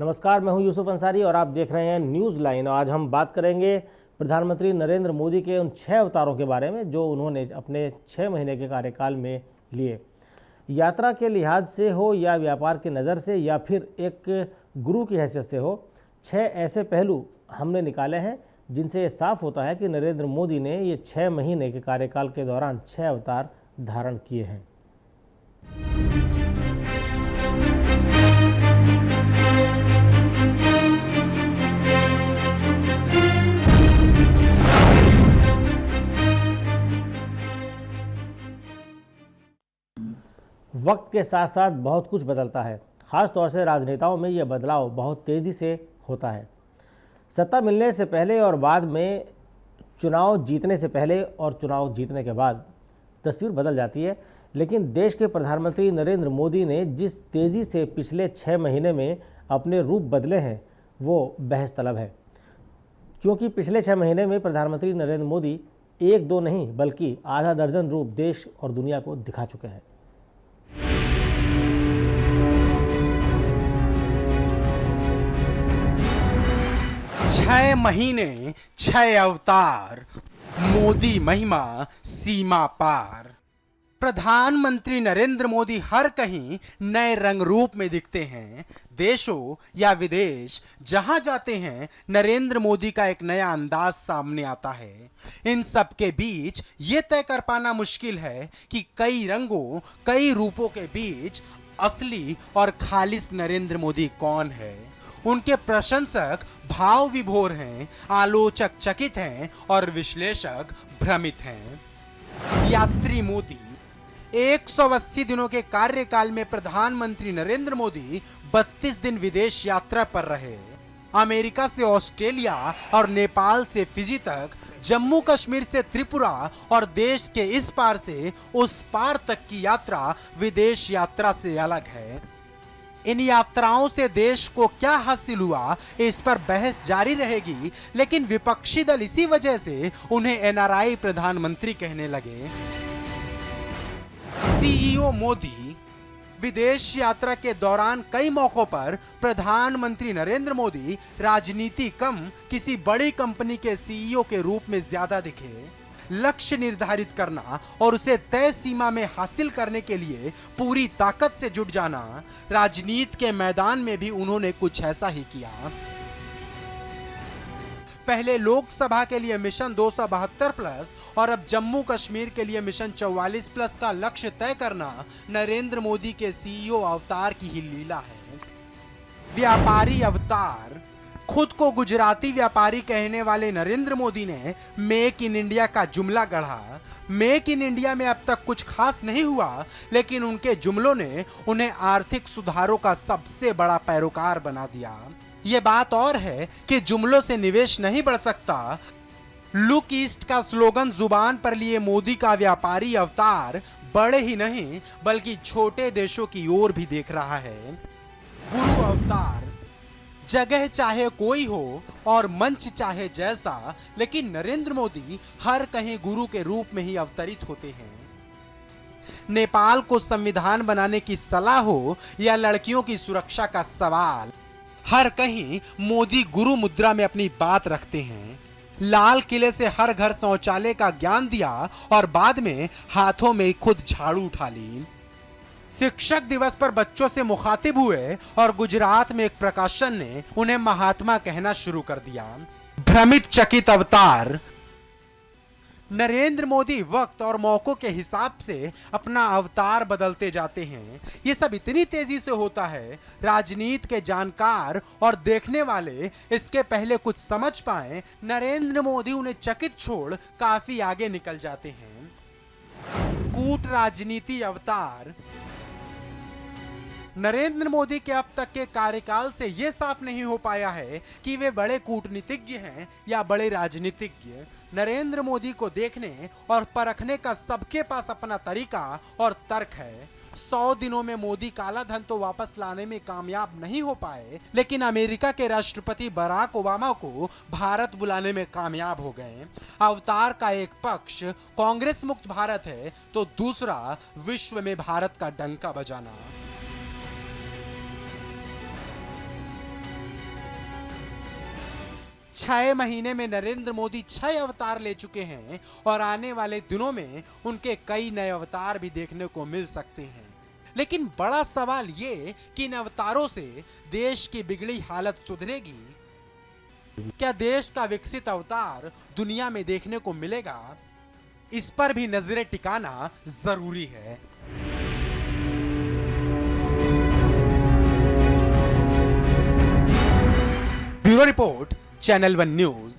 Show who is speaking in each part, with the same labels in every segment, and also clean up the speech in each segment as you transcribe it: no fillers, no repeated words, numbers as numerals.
Speaker 1: नमस्कार, मैं हूं यूसुफ अंसारी और आप देख रहे हैं न्यूज़ लाइन। आज हम बात करेंगे प्रधानमंत्री नरेंद्र मोदी के उन 6 अवतारों के बारे में जो उन्होंने अपने 6 महीने के कार्यकाल में लिए। यात्रा के लिहाज से हो या व्यापार की नज़र से या फिर एक गुरु की हैसियत से हो, 6 ऐसे पहलू हमने निकाले हैं जिनसे ये साफ होता है कि नरेंद्र मोदी ने ये 6 महीने के कार्यकाल के दौरान 6 अवतार धारण किए हैं। वक्त के साथ साथ बहुत कुछ बदलता है, ख़ास तौर से राजनेताओं में यह बदलाव बहुत तेज़ी से होता है। सत्ता मिलने से पहले और बाद में, चुनाव जीतने से पहले और चुनाव जीतने के बाद तस्वीर बदल जाती है। लेकिन देश के प्रधानमंत्री नरेंद्र मोदी ने जिस तेज़ी से पिछले 6 महीने में अपने रूप बदले हैं वो बहस तलब है, क्योंकि पिछले 6 महीने में प्रधानमंत्री नरेंद्र मोदी एक दो नहीं बल्कि आधा दर्जन रूप देश और दुनिया को दिखा चुके हैं।
Speaker 2: छह महीने 6 अवतार, मोदी महिमा सीमा पार। प्रधानमंत्री नरेंद्र मोदी हर कहीं नए रंग रूप में दिखते हैं। देशों या विदेश जहां जाते हैं, नरेंद्र मोदी का एक नया अंदाज सामने आता है। इन सब के बीच ये तय कर पाना मुश्किल है कि कई रंगों, कई रूपों के बीच असली और खालिस नरेंद्र मोदी कौन है। उनके प्रशंसक भाव विभोर हैं, आलोचक चकित हैं और विश्लेषक भ्रमित हैं। यात्री मोदी। 180 दिनों के कार्यकाल में प्रधानमंत्री नरेंद्र मोदी 32 दिन विदेश यात्रा पर रहे। अमेरिका से ऑस्ट्रेलिया और नेपाल से फिजी तक, जम्मू कश्मीर से त्रिपुरा और देश के इस पार से उस पार तक की यात्रा विदेश यात्रा से अलग है। इन यात्राओं से देश को क्या हासिल हुआ, इस पर बहस जारी रहेगी, लेकिन विपक्षी दल इसी वजह से उन्हें एनआरआई प्रधानमंत्री कहने लगे। सीईओ मोदी। विदेश यात्रा के दौरान कई मौकों पर प्रधानमंत्री नरेंद्र मोदी राजनीति कम किसी बड़ी कंपनी के सीईओ के रूप में ज्यादा दिखे। लक्ष्य निर्धारित करना और उसे तय सीमा में हासिल करने के लिए पूरी ताकत से जुट जाना, राजनीति के मैदान में भी उन्होंने कुछ ऐसा ही किया। पहले लोकसभा के लिए मिशन 272 प्लस और अब जम्मू कश्मीर के लिए मिशन 44 प्लस का लक्ष्य तय करना नरेंद्र मोदी के सीईओ अवतार की ही लीला है। व्यापारी अवतार। खुद को गुजराती व्यापारी कहने वाले नरेंद्र मोदी ने मेक इन इंडिया का जुमला गढ़ा। मेक इन इंडिया में अब तक कुछ खास नहीं हुआ, लेकिन उनके जुमलों ने उन्हें आर्थिक सुधारों का सबसे बड़ा पैरोकार बना दिया। यह बात और है कि जुमलों से निवेश नहीं बढ़ सकता। लुक ईस्ट का स्लोगन जुबान पर लिए मोदी का व्यापारी अवतार बड़े ही नहीं बल्कि छोटे देशों की ओर भी देख रहा है। गुरु अवतार। जगह चाहे कोई हो और मंच चाहे जैसा, लेकिन नरेंद्र मोदी हर कहीं गुरु के रूप में ही अवतरित होते हैं। नेपाल को संविधान बनाने की सलाह हो या लड़कियों की सुरक्षा का सवाल, हर कहीं मोदी गुरु मुद्रा में अपनी बात रखते हैं। लाल किले से हर घर शौचालय का ज्ञान दिया और बाद में हाथों में खुद झाड़ू उठा ली। शिक्षक दिवस पर बच्चों से मुखातिब हुए और गुजरात में एक प्रकाशन ने उन्हें महात्मा कहना शुरू कर दिया। भ्रमित चकित अवतार। नरेंद्र मोदी वक्त और मौकों के हिसाब से अपना अवतार बदलते जाते हैं। ये सब इतनी तेजी से होता है, राजनीति के जानकार और देखने वाले इसके पहले कुछ समझ पाए, नरेंद्र मोदी उन्हें चकित छोड़ काफी आगे निकल जाते हैं। कूट राजनीति अवतार। नरेंद्र मोदी के अब तक के कार्यकाल से यह साफ नहीं हो पाया है कि वे बड़े कूटनीतिज्ञ हैं या बड़े राजनीतिज्ञ। नरेंद्र मोदी को देखने और परखने का सबके पास अपना तरीका और तर्क है। 100 दिनों में मोदी काला धन तो वापस लाने में कामयाब नहीं हो पाए, लेकिन अमेरिका के राष्ट्रपति बराक ओबामा को भारत बुलाने में कामयाब हो गए। अवतार का एक पक्ष कांग्रेस मुक्त भारत है तो दूसरा विश्व में भारत का डंका बजाना। 6 महीने में नरेंद्र मोदी 6 अवतार ले चुके हैं और आने वाले दिनों में उनके कई नए अवतार भी देखने को मिल सकते हैं। लेकिन बड़ा सवाल ये कि इन अवतारों से देश की बिगड़ी हालत सुधरेगी? क्या देश का विकसित अवतार दुनिया में देखने को मिलेगा? इस पर भी नजरें टिकाना जरूरी है। Bureau report, channel one news.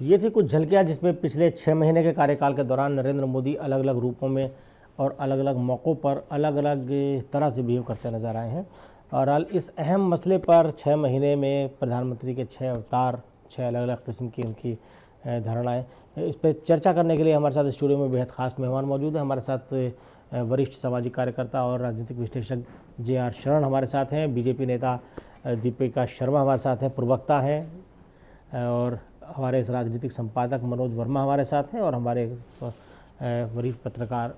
Speaker 1: ये थी कुछ झलकियां जिसमें पिछले 6 महीने के कार्यकाल के दौरान नरेंद्र मोदी अलग अलग रूपों में और अलग अलग मौक़ों पर अलग अलग तरह से बिहेव करते नजर आए हैं। और इस अहम मसले पर 6 महीने में प्रधानमंत्री के 6 अवतार, 6 अलग अलग किस्म की उनकी धारणाएं, इस पर चर्चा करने के लिए हमारे साथ स्टूडियो में बेहद खास मेहमान मौजूद है। हमारे साथ वरिष्ठ सामाजिक कार्यकर्ता और राजनीतिक विश्लेषक JR शरण हमारे साथ हैं। बीजेपी नेता दीपिका शर्मा हमारे साथ हैं, प्रवक्ता हैं। और हमारे राजनीतिक संपादक मनोज वर्मा हमारे साथ हैं और हमारे वरिष्ठ पत्रकार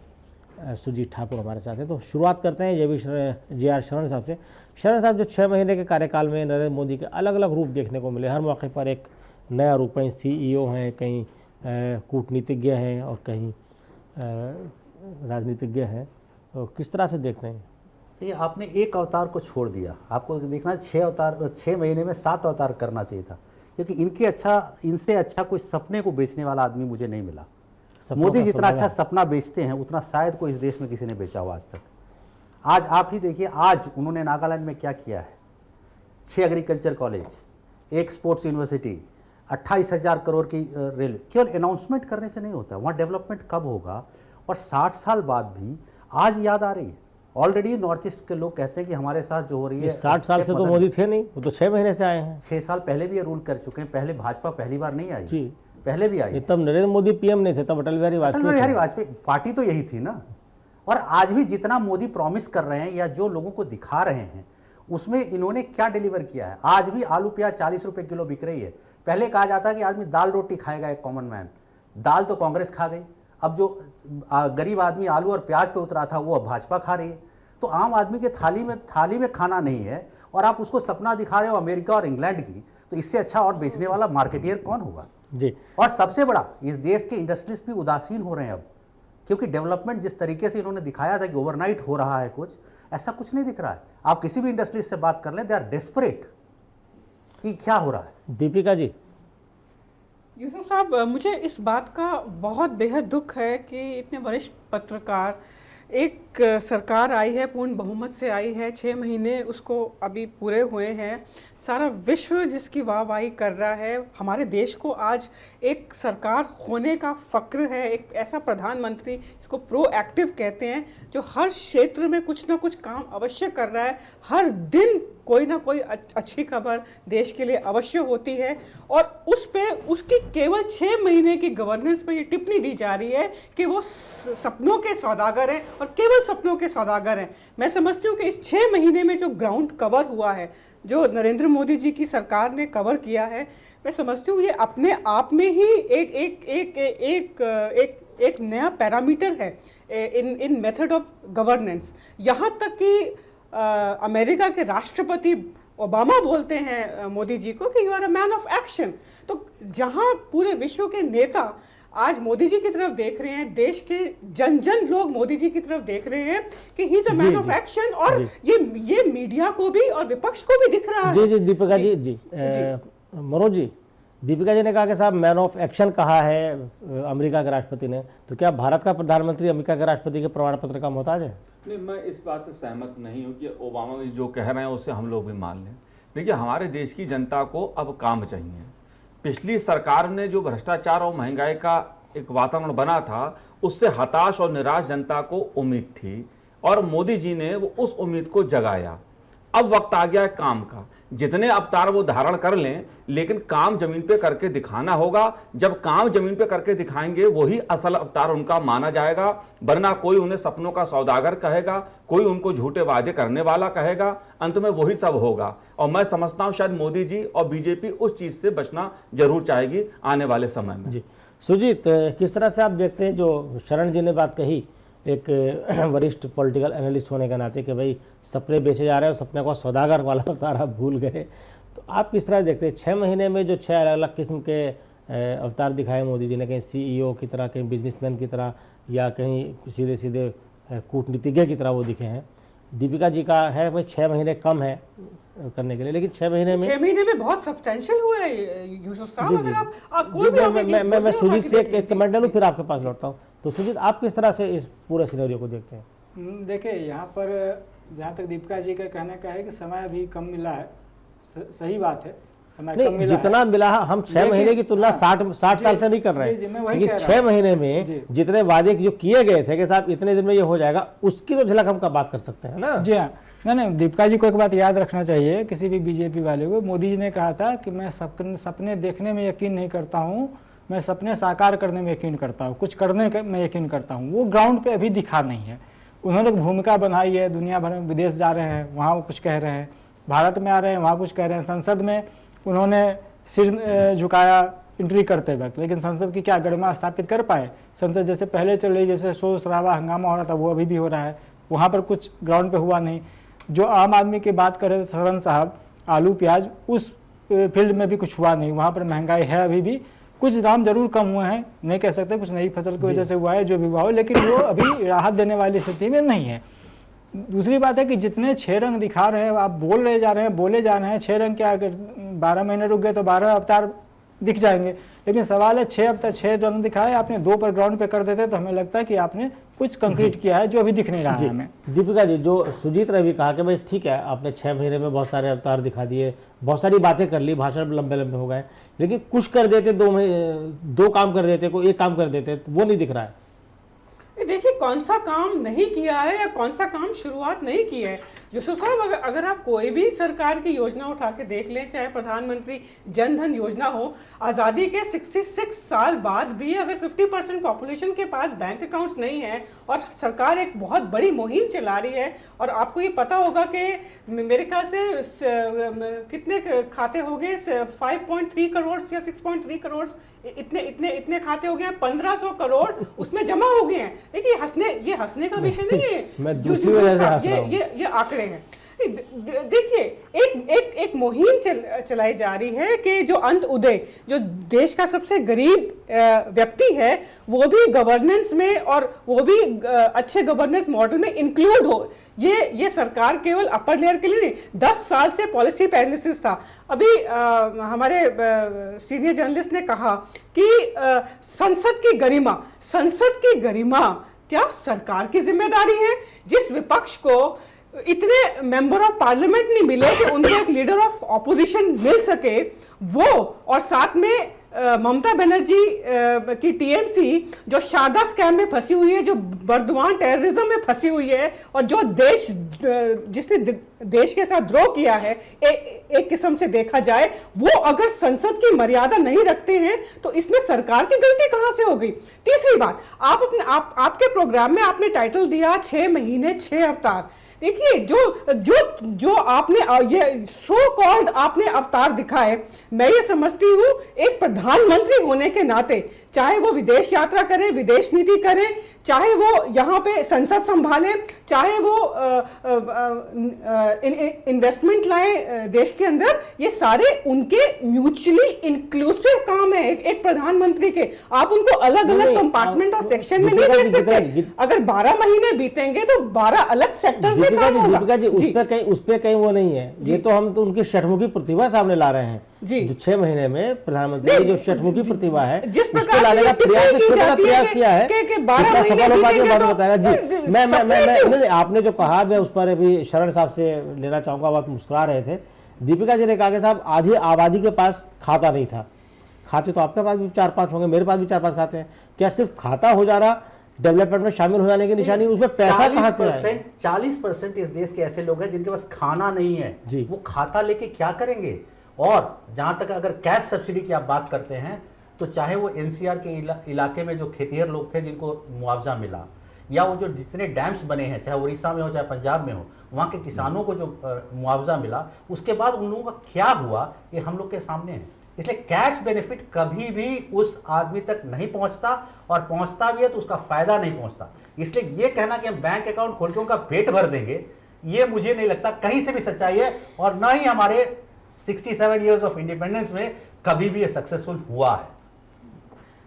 Speaker 1: सुजीत ठाकुर हमारे साथ हैं। तो शुरुआत करते हैं ये भी JR शरण साहब से। शरण साहब, जो 6 महीने के कार्यकाल में नरेंद्र मोदी के अलग अलग रूप देखने को मिले, हर मौके पर एक नया रूप, कहीं CEO हैं, कहीं कूटनीतिज्ञ हैं और कहीं राजनीतिज्ञ हैं, तो किस तरह से देखते हैं?
Speaker 3: ये आपने एक अवतार को छोड़ दिया। आपको देखना 6 अवतार, 6 महीने में 7 अवतार करना चाहिए था, क्योंकि इनसे अच्छा कोई सपने को बेचने वाला आदमी मुझे नहीं मिला। मोदी जितना अच्छा सपना बेचते हैं उतना शायद कोई इस देश में किसी ने बेचा हो आज तक। आज आप ही देखिए, आज उन्होंने नागालैंड में क्या किया है। 6 agriculture college, 1 sports university, 28,000 crore की रेलवे। केवल अनाउंसमेंट करने से नहीं होता, वहाँ डेवलपमेंट कब होगा? और 60 साल बाद भी आज याद आ रही है। ऑलरेडी नॉर्थ ईस्ट के लोग कहते हैं कि हमारे साथ जो हो रही है।
Speaker 1: 60 साल से तो मोदी थे नहीं, वो तो 6 महीने से आए हैं।
Speaker 3: 6 साल पहले भी ये रूल कर चुके हैं। पहले भाजपा पहली बार नहीं आई जी, पहले भी आई।
Speaker 1: तब नरेंद्र मोदी PM नहीं थे, तब अटल बिहारी वाजपेयी
Speaker 3: पार्टी तो यही थी ना। और आज भी जितना मोदी प्रॉमिस कर रहे हैं या जो लोगों को दिखा रहे हैं, उसमें इन्होंने क्या डिलीवर किया है? आज भी आलू प्याज 40 रुपए किलो बिक रही है। पहले कहा जाता है कि आदमी दाल रोटी खाएगा, एक कॉमन मैन। दाल तो कांग्रेस खा गई, अब जो गरीब आदमी आलू और प्याज पे उतरा था वो अब भाजपा खा रही है। तो आम आदमी के थाली में खाना नहीं है और आप उसको सपना दिखा रहे हो अमेरिका और इंग्लैंड की। तो इससे अच्छा और बेचने वाला मार्केटियर कौन होगा
Speaker 1: जी? और
Speaker 3: सबसे बड़ा, इस देश के इंडस्ट्रीज भी उदासीन हो रहे हैं अब, क्योंकि डेवलपमेंट जिस तरीके से इन्होंने दिखाया था कि ओवरनाइट हो रहा है, कुछ ऐसा कुछ नहीं दिख रहा है। आप किसी भी इंडस्ट्रीज से बात कर लें, दे आर डेस्परेट कि क्या हो रहा है।
Speaker 1: दीपिका जी।
Speaker 4: यूसुफ साहब, मुझे इस बात का बहुत बेहद दुख है कि इतने वरिष्ठ पत्रकार, एक सरकार आई है, पूर्ण बहुमत से आई है, 6 महीने उसको अभी पूरे हुए हैं, सारा विश्व जिसकी वाहवाही कर रहा है। हमारे देश को आज एक सरकार होने का फ़क्र है, एक ऐसा प्रधानमंत्री जिसको प्रोएक्टिव कहते हैं, जो हर क्षेत्र में कुछ ना कुछ काम अवश्य कर रहा है। हर दिन कोई ना कोई अच्छी खबर देश के लिए अवश्य होती है और उस पे उसकी केवल 6 महीने की गवर्नेंस पे ये टिप्पणी दी जा रही है कि वो सपनों के सौदागर हैं और केवल सपनों के सौदागर हैं। मैं समझती हूँ कि इस 6 महीने में जो ग्राउंड कवर हुआ है, जो नरेंद्र मोदी जी की सरकार ने कवर किया है, मैं समझती हूँ ये अपने आप में ही एक एक एक एक एक एक नया पैरामीटर है इन मेथड ऑफ गवर्नेंस। यहाँ तक कि अमेरिका के राष्ट्रपति ओबामा बोलते हैं मोदी जी को कि you are a man of action. तो जहां पूरे विश्व के नेता आज मोदी जी की तरफ देख रहे हैं, देश के जन जन लोग मोदी जी की तरफ देख रहे हैं कि he is a man of action, और ये मीडिया को भी और विपक्ष को भी दिख रहा है।
Speaker 1: जी दीपिका जी, मनोज जी, दीपिका जी ने कहा कि साहब मैन ऑफ एक्शन कहा है अमेरिका के राष्ट्रपति ने, तो क्या भारत का प्रधानमंत्री अमेरिका के राष्ट्रपति के प्रमाण पत्र का मोहताज है?
Speaker 5: नहीं, मैं इस बात से सहमत नहीं हूँ कि ओबामा जो कह रहे हैं उसे हम लोग भी मान लें। देखिए, हमारे देश की जनता को अब काम चाहिए। पिछली सरकार ने जो भ्रष्टाचार और महंगाई का एक वातावरण बना था, उससे हताश और निराश जनता को उम्मीद थी और मोदी जी ने वो उस उम्मीद को जगाया। अब वक्त आ गया है काम का। जितने अवतार वो धारण कर लें, लेकिन काम जमीन पे करके दिखाना होगा। जब काम जमीन पे करके दिखाएंगे वही असल अवतार उनका माना जाएगा, वरना कोई उन्हें सपनों का सौदागर कहेगा, कोई उनको झूठे वादे करने वाला कहेगा, अंत में वही सब होगा। और मैं समझता हूं शायद मोदी जी और बीजेपी उस चीज से बचना जरूर चाहेगी आने वाले समय में।
Speaker 1: जी सुजीत, किस तरह से आप देखते हैं जो शरण जी ने बात कही, एक वरिष्ठ पॉलिटिकल एनालिस्ट होने के नाते, कि भाई सपने बेचे जा रहे हैं और सपने को सौदागर वाला अवतार आप भूल गए, तो आप किस तरह देखते हैं 6 महीने में जो 6 अलग अलग किस्म के अवतार दिखाए मोदी जी ने, कहीं CEO की तरह, कहीं बिजनेसमैन की तरह, या कहीं सीधे सीधे कूटनीतिज्ञ की तरह वो दिखे हैं। दीपिका जी का है भाई 6 महीने कम है करने के लिए, लेकिन 6 महीने में
Speaker 4: बहुत सब्सटेंशियल हुआ है यूसुफ साहब। अगर आप कोई भी
Speaker 1: मैं सुजीत से एक कमेंट ले लूँ फिर आपके पास लौटता हूँ। तो सुजीत, आप किस तरह से इस पूरे सिनेरियो को देखते हैं?
Speaker 6: देखिए, यहाँ पर जहाँ तक दीपिका जी का कहने का है कि समय अभी कम मिला है, सही बात है, समय कम मिला
Speaker 1: जितना मिला है, हम 6 महीने की तुलना 60 साल से नहीं कर रहे हैं, लेकिन 6 महीने में जितने वादे जो किए गए थे कि साहब इतने दिन में ये हो जाएगा, उसकी तो झलक हम बात कर सकते हैं ना।
Speaker 6: जी हाँ, नहीं, दीपिका जी को एक बात याद रखना चाहिए, किसी भी बीजेपी वाले को। मोदी जी ने कहा था कि मैं सपने देखने में यकीन नहीं करता हूँ, मैं सपने साकार करने में यकीन करता हूँ, कुछ करने में यकीन करता हूँ। वो ग्राउंड पे अभी दिखा नहीं है। उन्होंने भूमिका बनाई है, दुनिया भर में विदेश जा रहे हैं, वहाँ वो कुछ कह रहे हैं, भारत में आ रहे हैं, वहाँ कुछ कह रहे हैं, संसद में उन्होंने सिर झुकाया एंट्री करते वक्त, लेकिन संसद की क्या गरिमा स्थापित कर पाए? संसद जैसे पहले चल रही, जैसे शोर शराबा हंगामा हो रहा था, वो अभी भी हो रहा है, वहाँ पर कुछ ग्राउंड पे हुआ नहीं। जो आम आदमी की बात कर रहे थे सरन साहब, आलू प्याज, उस फील्ड में भी कुछ हुआ नहीं। वहाँ पर महंगाई है, अभी भी कुछ दाम जरूर कम हुए हैं, नहीं कह सकते कुछ नई फसल की वजह से हुआ है, जो भी हुआ हो, लेकिन वो अभी राहत देने वाली स्थिति में नहीं है। दूसरी बात है कि जितने 6 रंग दिखा रहे हैं, आप बोले जा रहे हैं 6 रंग क्या, अगर 12 महीने रुक गए तो 12 अवतार दिख जाएंगे, लेकिन सवाल है 6 रंग दिखाए आपने, 2 पर ग्राउंड पे कर देते तो हमें लगता है कि आपने कुछ कंक्रीट किया है, जो अभी दिख नहीं रहा है हमें।
Speaker 1: दीपिका जी, जो सुजीत ने भी कहा कि भाई ठीक है, आपने 6 महीने में बहुत सारे अवतार दिखा दिए, बहुत सारी बातें कर ली, भाषण लंबे लंबे हो गए, लेकिन कुछ कर देते, 2 काम कर देते, कोई 1 काम कर देते, तो वो नहीं दिख रहा है।
Speaker 4: देखिए, कौन सा काम नहीं किया है या कौन सा काम शुरुआत नहीं की है। यूसुफ साहब, अगर आप कोई भी सरकार की योजना उठा के देख लें, चाहे प्रधानमंत्री जन धन योजना हो, आज़ादी के 66 साल बाद भी अगर 50% पॉपुलेशन के पास बैंक अकाउंट्स नहीं है और सरकार एक बहुत बड़ी मुहिम चला रही है, और आपको ये पता होगा कि मेरे ख्याल से कितने खाते हो गए, 5.3 करोड़ या 6.3 करोड़, इतने खाते हो गए हैं, 1500 करोड़ उसमें जमा हो गए हैं। देखिए, ये हंसने का विषय नहीं है,
Speaker 1: मैं दूसरी वजह से हंस रहा हूं।
Speaker 4: ये आंकड़े हैं। देखिए, एक मुहिम चलाई जा रही है कि जो अंत उदय, जो देश का सबसे गरीब व्यक्ति है, वो भी गवर्नेंस में, और वो भी अच्छे गवर्नेंस मॉडल में इंक्लूड हो। ये सरकार केवल अपर लेयर के लिए नहीं, 10 साल से पॉलिसी पैरालिसिस था। अभी हमारे सीनियर जर्नलिस्ट ने कहा कि संसद की गरिमा क्या सरकार की जिम्मेदारी है? जिस विपक्ष को इतने मेंबर ऑफ पार्लियामेंट नहीं मिले कि उनको एक लीडर ऑफ ऑपोजिशन मिल सके, वो, और साथ में ममता बनर्जी की टीएमसी जो शारदा स्कैम में फंसी हुई है, जो बर्दवान टेररिज्म में फंसी हुई है, और जो जिसने देश के साथ द्रोह किया है, एक किस्म से देखा जाए, वो अगर संसद की मर्यादा नहीं रखते हैं तो इसमें सरकार की गलती कहां से हो गई? तीसरी बात, आपके प्रोग्राम में आपने टाइटल दिया 6 महीने 6 अवतार। देखिए, जो आपने ये सो कॉल्ड आपने अवतार दिखाए, मैं ये समझती हूँ एक प्रधानमंत्री होने के नाते, चाहे वो विदेश यात्रा करें, विदेश नीति करें, चाहे वो यहाँ पे संसद संभालें, चाहे वो इन्वेस्टमेंट लाए देश के अंदर, ये सारे उनके म्यूचुअली इंक्लूसिव काम है एक प्रधानमंत्री के। आप उनको अलग अलग कंपार्टमेंट और सेक्शन में नहीं देख सकते। अगर 12 महीने बीतेंगे तो 12 अलग सेक्टर्स में काम होगा।
Speaker 1: दीपिका जी, उस पे कहीं वो नहीं है, ये तो हम तो उनकी षटमुखी प्रतिभा सामने ला रहे हैं जी। जो 6 महीने में प्रधानमंत्री की जो षटमुखी प्रतिभा है, उसको लाने का प्रयास किया है, सफल हो पाएगा बात बताएगा जी। मैं आपने जो कहा, मैं उस पर अभी शरण साहब से लेना चाहूंगा, बहुत मुस्कुरा रहे थे। दीपिका जी ने कहा कि साहब आधी आबादी के पास खाता नहीं था। खाते तो आपके पास भी 4-5 होंगे, मेरे पास भी 4-5 खाते हैं। क्या सिर्फ खाता हो जा रहा डेवलपमेंट में शामिल हो जाने की निशानी? उसमें पैसा कहां से आएगा?
Speaker 3: 40% इस देश के ऐसे लोग हैं जिनके पास खाना नहीं है जी। वो खाता लेके क्या करेंगे? और जहां तक अगर कैश सब्सिडी की आप बात करते हैं, तो चाहे वो एनसीआर के इलाके में जो खेतिहर लोग थे जिनको मुआवजा मिला, या वो जो जितने डैम्स बने हैं, चाहे उड़ीसा में हो चाहे पंजाब में हो, वहाँ के किसानों को जो मुआवजा मिला, उसके बाद उन लोगों का क्या हुआ, ये हम लोग के सामने है। इसलिए कैश बेनिफिट कभी भी उस आदमी तक नहीं पहुंचता, और पहुंचता भी है तो उसका फायदा नहीं पहुंचता। इसलिए ये कहना कि हम बैंक अकाउंट खोल के उनका पेट भर देंगे, ये मुझे नहीं लगता कहीं से भी सच्चाई है, और ना ही हमारे 67 इयर्स ऑफ इंडिपेंडेंस में कभी भी ये सक्सेसफुल हुआ है।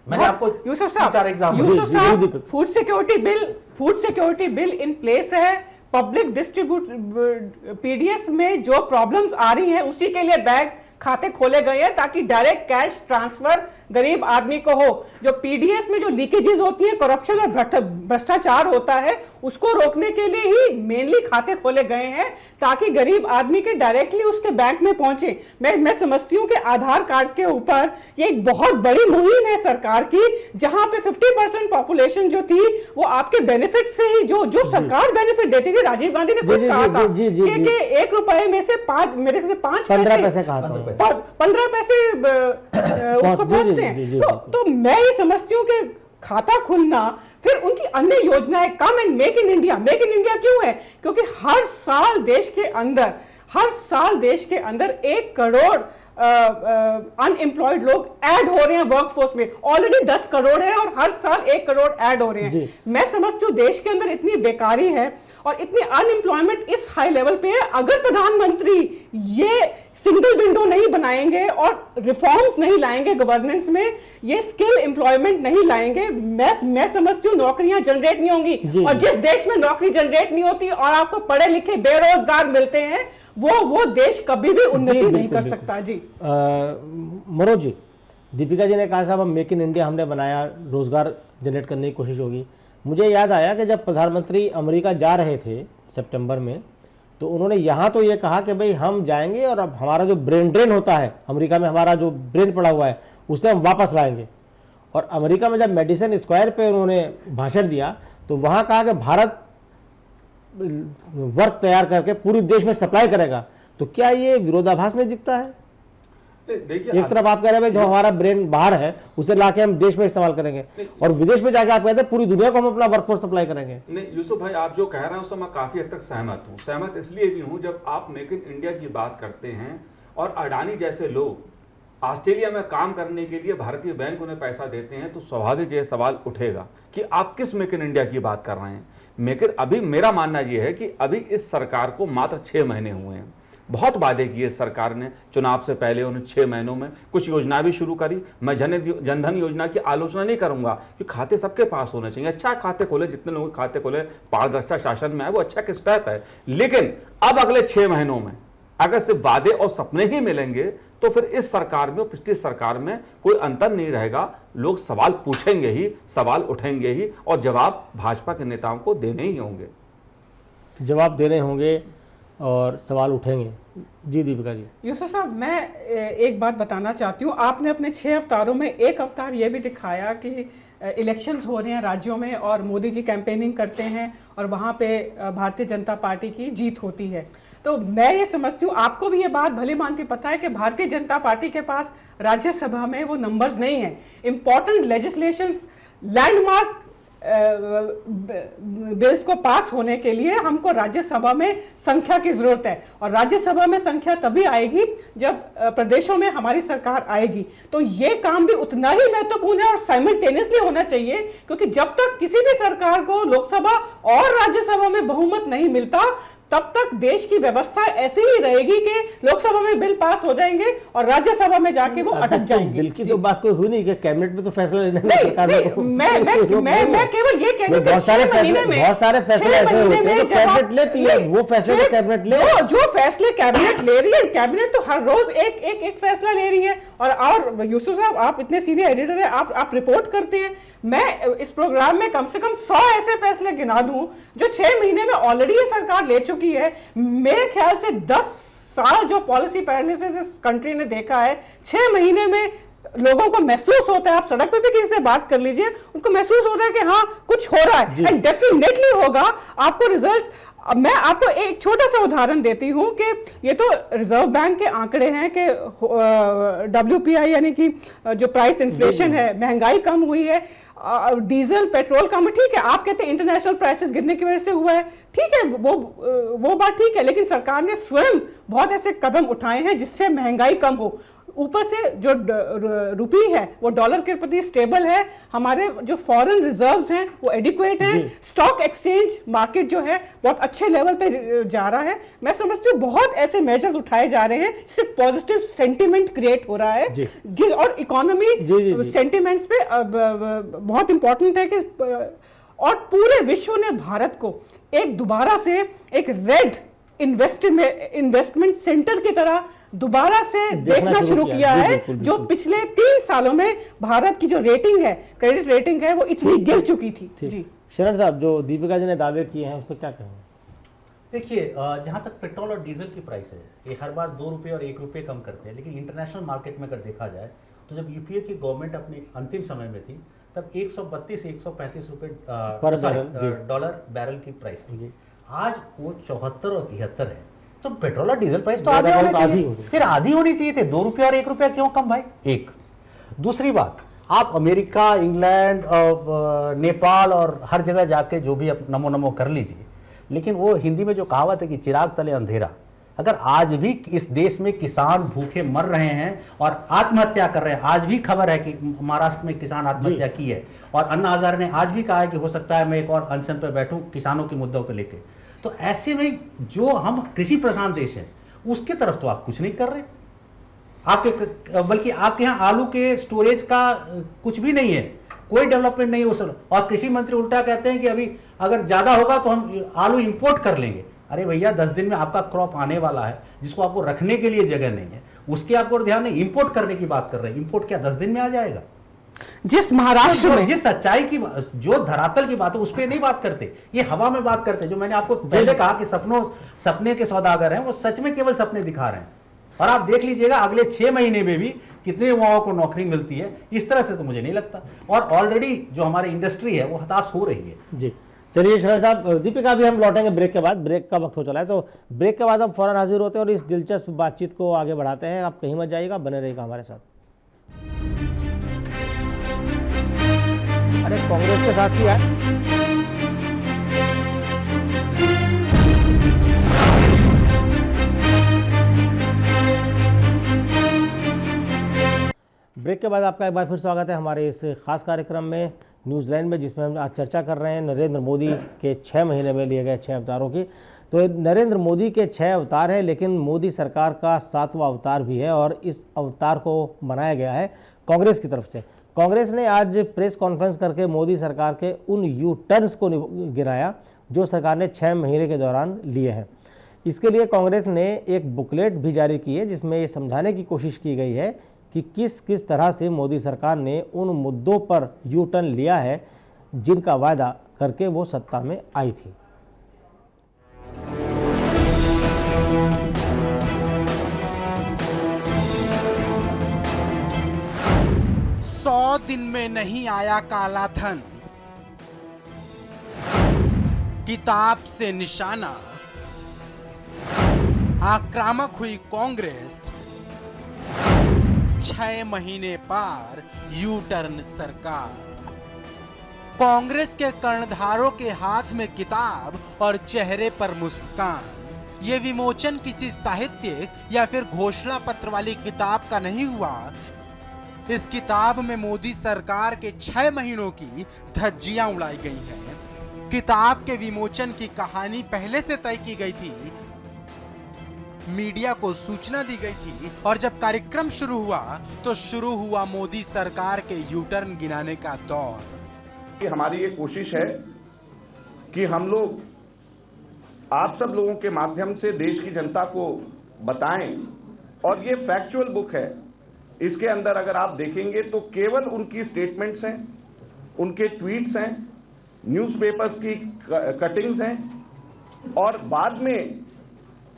Speaker 3: मैंने आपको
Speaker 4: यूसुफ
Speaker 3: चार
Speaker 4: साहब,
Speaker 3: example,
Speaker 4: food security bill in place है। पब्लिक डिस्ट्रीब्यूट पीडीएस में जो प्रॉब्लम्स आ रही हैं उसी के लिए बैंक खाते खोले गए हैं ताकि डायरेक्ट कैश ट्रांसफर गरीब आदमी को हो। जो पीडीएस में जो लीकेजेस होती है, करप्शन और भ्रष्टाचार होता है, उसको रोकने के लिए ही मेनली खाते खोले गए हैं ताकि गरीब आदमी के डायरेक्टली उसके बैंक में पहुंचे। मैं समझती हूं कि आधार कार्ड के ऊपर ये एक बहुत बड़ी मुहिम है सरकार की, जहां पे 50% पॉपुलेशन जो थी वो आपके बेनिफिट से ही जो सरकार बेनिफिट देती थी। राजीव गांधी ने खुद कहा था कि 1 रुपए में से 5 मेरे से 5
Speaker 1: पैसे कहा था,
Speaker 4: 15 पैसे उसको पहुंचते हैं। तो मैं ये समझती हूँ कि खाता खुलना, फिर उनकी अन्य योजनाएं come and make in India क्यों है? क्योंकि हर साल देश के अंदर 1 करोड़ अनएम्प्लॉयड लोग ऐड हो रहे हैं वर्कफोर्स में। ऑलरेडी 10 करोड़ है और हर साल 1 करोड़ ऐड हो रहे हैं। मैं समझती हूँ देश के अंदर इतनी बेकारी है और इतनी अनएम्प्लॉयमेंट इस हाई लेवल पे है, अगर प्रधानमंत्री ये सिंगल विंडो नहीं बनाएंगे और रिफॉर्म्स नहीं लाएंगे गवर्नेंस में, ये स्किल एम्प्लॉयमेंट नहीं लाएंगे, मैं समझती हूँ नौकरियां जनरेट नहीं होंगी। और जिस देश में नौकरी जनरेट नहीं होती और आपको पढ़े लिखे बेरोजगार मिलते हैं, वो देश कभी भी उन्नति नहीं कर सकता। जी
Speaker 1: मनोज जी, दीपिका जी ने कहा साहब हम मेक इन इंडिया हमने बनाया, रोजगार जनरेट करने की कोशिश होगी। मुझे याद आया कि जब प्रधानमंत्री अमेरिका जा रहे थे सितंबर में, तो उन्होंने यहाँ तो ये कहा कि भाई हम जाएंगे और अब हमारा जो ब्रेन ड्रेन होता है अमेरिका में, हमारा जो ब्रेन पड़ा हुआ है उसे हम वापस लाएंगे। और अमेरिका में जब मेडिसन स्क्वायर पे उन्होंने भाषण दिया तो वहाँ कहा कि भारत वर्क तैयार करके पूरे देश में सप्लाई करेगा। तो क्या ये विरोधाभास में दिखता है?
Speaker 5: देखिए,
Speaker 1: एक तरफ आप कह रहे हैं जो हमारा ब्रेन बाहर है उसे लाके हम देश में इस्तेमाल करेंगे, और विदेश में जाके आप कहते हैं पूरी दुनिया को हम अपना वर्कफोर्स सप्लाई करेंगे।
Speaker 5: नहीं यूसुफ भाई, आप जो कह रहे हैं उससे मैं काफी हद तक सहमत हूँ। सहमत इसलिए भी हूँ, जब आप मेक इन इंडिया की बात करते हैं और अडानी जैसे लोग ऑस्ट्रेलिया में काम करने के लिए भारतीय बैंक उन्हें पैसा देते हैं, तो स्वाभाविक ये सवाल उठेगा कि आप किस मेक इन इंडिया की बात कर रहे हैं। अभी मेरा मानना ये है कि अभी इस सरकार को मात्र 6 महीने हुए हैं। बहुत वादे किए सरकार ने चुनाव से पहले, उन्हें 6 महीनों में कुछ योजना भी शुरू करी। मैं जनधन योजना की आलोचना नहीं करूंगा कि खाते सबके पास होने चाहिए, अच्छा खाते खोले, जितने लोग खाते खोले, पारदर्शिता शासन में है, वो अच्छा स्टेप है। लेकिन अब अगले 6 महीनों में अगर सिर्फ वादे और सपने ही मिलेंगे तो फिर इस सरकार में और पिछली सरकार में कोई अंतर नहीं रहेगा। लोग सवाल पूछेंगे ही, सवाल उठेंगे ही, और जवाब भाजपा के नेताओं को देने ही होंगे।
Speaker 1: जवाब देने होंगे और सवाल उठेंगे। जी दीपिका जी।
Speaker 4: यूसुफ साहब, मैं एक बात बताना चाहती हूँ। आपने अपने 6 अवतारों में एक अवतार ये भी दिखाया कि इलेक्शंस हो रहे हैं राज्यों में और मोदी जी कैंपेनिंग करते हैं और वहाँ पे भारतीय जनता पार्टी की जीत होती है। तो मैं ये समझती हूँ, आपको भी ये बात भली भांति पता है कि भारतीय जनता पार्टी के पास राज्यसभा में वो नंबर्स नहीं है। इंपॉर्टेंट लेजिस्लेशंस, लैंडमार्क बिल्स को पास होने के लिए हमको राज्यसभा में संख्या की जरूरत है, और राज्यसभा में संख्या तभी आएगी जब प्रदेशों में हमारी सरकार आएगी। तो ये काम भी उतना ही महत्वपूर्ण है और साइमल्टेनियसली होना चाहिए, क्योंकि जब तक किसी भी सरकार को लोकसभा और राज्यसभा में बहुमत नहीं मिलता तब तक देश की व्यवस्था ऐसी ही रहेगी कि लोकसभा में बिल पास हो जाएंगे और राज्यसभा में जाके वो अटक जाएंगे।
Speaker 1: बिल की तो बात कोई हुई नहीं कि कैबिनेट में तो फैसला लेने में
Speaker 4: मैं केवल ये कह रही हूं
Speaker 1: बहुत सारे फैसले ऐसे होते हैं जो कैबिनेट लेती है, वो फैसले तो कैबिनेट ले,
Speaker 4: जो फैसले कैबिनेट ले रही है, कैबिनेट तो हर रोज एक फैसला ले रही है। और यूसुफ साहब, आप इतने सीनियर एडिटर है, आप रिपोर्ट करते हैं। मैं इस प्रोग्राम में कम से कम 100 ऐसे फैसले गिना दूं जो 6 महीने में ऑलरेडी ये सरकार ले चुकी है। मेरे ख्याल से 10 साल जो पॉलिसी पैरालिसिस इस कंट्री ने देखा है, 6 महीने में लोगों को महसूस होता है, आप सड़क पे भी किसी से बात कर लीजिए, उनको महसूस होता है कि हाँ कुछ हो रहा है, एंड डेफिनेटली होगा। आपको रिजल्ट्स, मैं आपको एक छोटा सा उदाहरण देती हूं कि ये तो रिजर्व बैंक के आंकड़े हैं कि WPI यानी कि जो प्राइस इन्फ्लेशन है, महंगाई कम हुई है, डीजल पेट्रोल कम, ठीक है। आप कहते हैं इंटरनेशनल प्राइसेस गिरने की वजह से हुआ है, ठीक है, वो बात ठीक है, लेकिन सरकार ने स्वयं बहुत ऐसे कदम उठाए हैं जिससे महंगाई कम हो। ऊपर से जो रुपी है वो डॉलर के प्रति स्टेबल है, हमारे जो फॉरेन रिजर्व्स हैं वो एडिक्वेट हैं, स्टॉक एक्सचेंज मार्केट जो है बहुत अच्छे लेवल पे जा रहा है। मैं समझती हूँ बहुत ऐसे मेजर्स उठाए जा रहे हैं जिससे पॉजिटिव सेंटिमेंट क्रिएट हो रहा है और इकोनॉमी सेंटिमेंट्स पे बहुत इंपॉर्टेंट है कि और पूरे विश्व ने भारत को एक दोबारा से एक रेड इन्वेस्टमेंट सेंटर की तरह दोबारा से देखना शुरू किया है, जो पिछले 3 सालों में भारत की जो रेटिंग है, क्रेडिट रेटिंग है, वो इतनी गिर चुकी थी। जी
Speaker 1: शरण साहब, जो दीपिका जी ने दावे किए हैं उस पर क्या कहेंगे?
Speaker 3: देखिए, जहाँ तक पेट्रोल और डीजल की प्राइस है, ये हर बार 2 रुपये और 1 रुपये कम करते हैं, लेकिन इंटरनेशनल मार्केट में अगर देखा जाए तो जब यूपीए की गवर्नमेंट अपने अंतिम समय में थी तब 132-135 रुपये डॉलर बैरल की प्राइस थी। आज वो 74 और 73 है। तो पेट्रोल और डीजल प्राइस तो आधी होनी चाहिए, फिर आधी होनी चाहिए थे। 2 रुपये और 1 रुपया क्यों कम भाई? एक दूसरी बात, आप अमेरिका, इंग्लैंड, नेपाल और हर जगह जाके जो भी नमो नमो कर लीजिए, लेकिन वो हिंदी में जो कहावत है कि चिराग तले अंधेरा, अगर आज भी इस देश में किसान भूखे मर रहे हैं और आत्महत्या कर रहे हैं, आज भी खबर है कि महाराष्ट्र में किसान आत्महत्या की है और अन्ना हजारे ने आज भी कहा है कि हो सकता है मैं एक और अनशन पर बैठूं किसानों के मुद्दों को लेकर। तो ऐसे में जो हम कृषि प्रधान देश है उसके तरफ तो आप कुछ नहीं कर रहे आपके, बल्कि आपके यहाँ आलू के स्टोरेज का कुछ भी नहीं है, कोई डेवलपमेंट नहीं है उस। और कृषि मंत्री उल्टा कहते हैं कि अभी अगर ज्यादा होगा तो हम आलू इंपोर्ट कर लेंगे। अरे भैया, 10 दिन में आपका क्रॉप आने वाला है जिसको आपको रखने के लिए जगह नहीं है, उसके आपको ध्यान नहीं, इंपोर्ट करने की बात कर रहे हैं। इंपोर्ट क्या 10 दिन में आ जाएगा?
Speaker 4: जिस महाराष्ट्र में
Speaker 3: जिस सच्चाई की, जो धरातल की बात है उस पर नहीं बात करते, ये हवा में बात करते। जो मैंने आपको पहले कहा कि सपने के सौदागर हैं, वो सच में केवल सपने दिखा रहे हैं। और आप देख लीजिएगा अगले 6 महीने में भी कितने युवाओं को नौकरी मिलती है, इस तरह से तो मुझे नहीं लगता। और ऑलरेडी जो हमारी इंडस्ट्री है वो हताश हो रही है।
Speaker 1: जी चलिए शरण साहब, दीपिका भी हम लौटेंगे ब्रेक के बाद, ब्रेक का वक्त हो चला है, तो ब्रेक के बाद हम फौरन हाजिर होते हैं और इस दिलचस्प बातचीत को आगे बढ़ाते हैं। आप कहीं मत जाइएगा, बने रहिएगा हमारे साथ। अरे कांग्रेस के साथ ही है। ब्रेक के बाद आपका एक बार फिर स्वागत है हमारे इस खास कार्यक्रम में न्यूज़लैंड में, जिसमें हम आज चर्चा कर रहे हैं नरेंद्र मोदी के 6 महीने में लिए गए 6 अवतारों की। तो नरेंद्र मोदी के 6 अवतार हैं, लेकिन मोदी सरकार का 7वां अवतार भी है और इस अवतार को बनाया गया है कांग्रेस की तरफ से। कांग्रेस ने आज प्रेस कॉन्फ्रेंस करके मोदी सरकार के उन यू टर्न्स को गिराया जो सरकार ने 6 महीने के दौरान लिए हैं। इसके लिए कांग्रेस ने एक बुकलेट भी जारी की है जिसमें ये समझाने की कोशिश की गई है कि किस किस तरह से मोदी सरकार ने उन मुद्दों पर यू टर्न लिया है जिनका वादा करके वो सत्ता में आई थी।
Speaker 2: सौ दिन में नहीं आया काला धन, किताब से निशाना, आक्रामक हुई कांग्रेस, 6 महीने पार यू टर्न सरकार। कांग्रेस के कर्णधारों के हाथ में किताब और चेहरे पर मुस्कान। ये विमोचन किसी साहित्यिक या फिर घोषणा पत्र वाली किताब का नहीं हुआ। इस किताब में मोदी सरकार के 6 महीनों की धज्जियां उड़ाई गई हैं। किताब के विमोचन की कहानी पहले से तय की गई थी, मीडिया को सूचना दी गई थी और जब कार्यक्रम शुरू हुआ तो शुरू हुआ मोदी सरकार के यू टर्न गिनाने का दौर।
Speaker 7: हमारी ये कोशिश है कि हम लोग आप सब लोगों के माध्यम से देश की जनता को बताएं, और ये फैक्चुअल बुक है। इसके अंदर अगर आप देखेंगे तो केवल उनकी स्टेटमेंट्स हैं, उनके ट्वीट्स हैं, न्यूज़पेपर्स की कटिंग्स हैं, और बाद में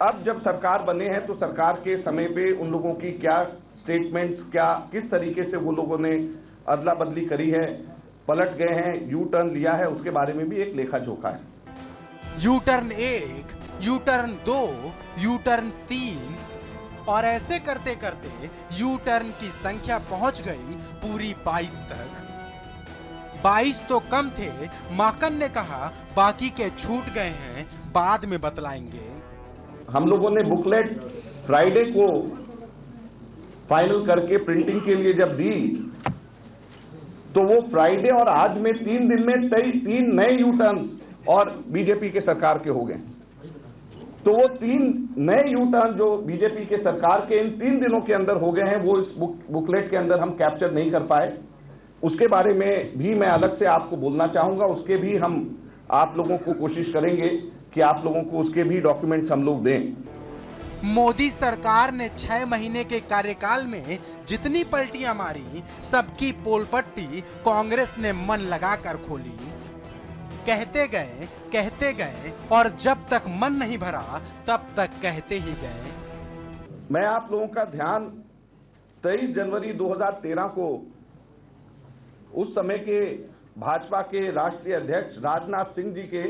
Speaker 7: अब जब सरकार बने हैं तो सरकार के समय पे उन लोगों की क्या स्टेटमेंट्स, क्या किस तरीके से वो लोगों ने अदला बदली करी है, पलट गए हैं, यू टर्न लिया है, उसके बारे में भी एक लेखा जोखा है।
Speaker 2: U turn 1, U turn 2, U turn 3 और ऐसे करते करते यू टर्न की संख्या पहुंच गई पूरी 22 तक। 22 तो कम थे, माकन ने कहा बाकी के छूट गए हैं, बाद में बतलाएंगे।
Speaker 7: हम लोगों ने बुकलेट फ्राइडे को फाइनल करके प्रिंटिंग के लिए जब दी तो वो फ्राइडे और आज में 3 दिन में 3 नए यू टर्न और बीजेपी के सरकार के हो गए। तो वो 3 नए यू टर्न जो बीजेपी के सरकार के इन 3 दिनों के अंदर हो गए हैं, वो इस बुकलेट के अंदर हम कैप्चर नहीं कर पाए। उसके बारे में भी मैं अलग से आपको बोलना चाहूंगा। उसके भी हम आप लोगों को कोशिश करेंगे कि आप लोगों को उसके भी डॉक्यूमेंट्स हम लोग दें।
Speaker 2: मोदी सरकार ने 6 महीने के कार्यकाल में जितनी पलटियां मारी, सबकी पोल पट्टी कांग्रेस ने मन लगाकर खोली। कहते गए और जब तक मन नहीं भरा तब तक कहते ही गए।
Speaker 7: मैं आप लोगों का ध्यान 23 जनवरी 2013 को उस समय के भाजपा के राष्ट्रीय अध्यक्ष राजनाथ सिंह जी के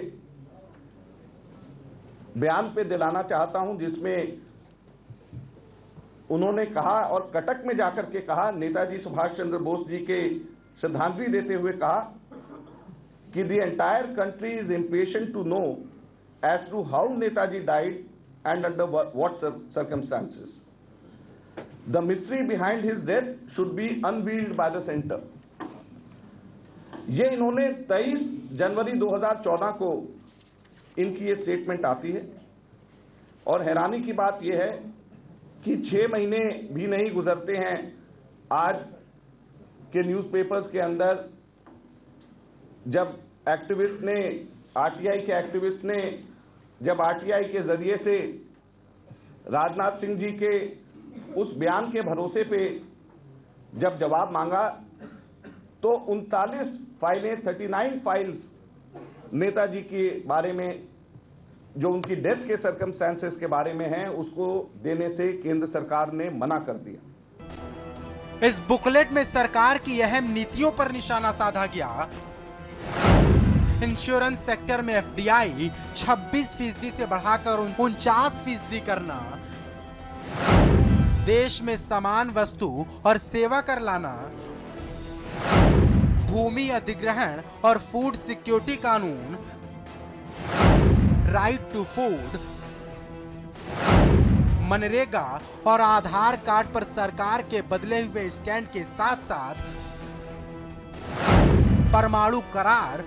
Speaker 7: बयान पे दिलाना चाहता हूं, जिसमें उन्होंने कहा और कटक में जाकर के कहा, नेताजी सुभाष चंद्र बोस जी के श्रद्धांजलि देते हुए कहा कि the entire country is impatient to know as to how Netaji died and under what circumstances. The mystery behind his death should be unveiled by the centre. ये इन्होंने 23 जनवरी 2014 को इनकी ये स्टेटमेंट आती है। और हैरानी की बात यह है कि 6 महीने भी नहीं गुजरते हैं आज के न्यूज़पेपर्स के अंदर जब एक्टिविस्ट ने, आरटीआई के एक्टिविस्ट ने जब आरटीआई के जरिए से राजनाथ सिंह जी के उस बयान के भरोसे पे जब जवाब मांगा तो 39 फाइलें, 39 फाइल्स नेताजी के बारे में जो उनकी डेथ के सर्कमस्टेंसेस के बारे में हैं, उसको देने से केंद्र सरकार ने मना कर दिया।
Speaker 2: इस बुकलेट में सरकार की अहम नीतियों पर निशाना साधा गया। इंश्योरेंस सेक्टर में एफडीआई 26% से बढ़ाकर 49% करना, देश में समान वस्तु और सेवा कर लाना, भूमि अधिग्रहण और फूड सिक्योरिटी कानून, राइट टू फूड, मनरेगा और आधार कार्ड पर सरकार के बदले हुए स्टैंड के साथ साथ परमाणु करार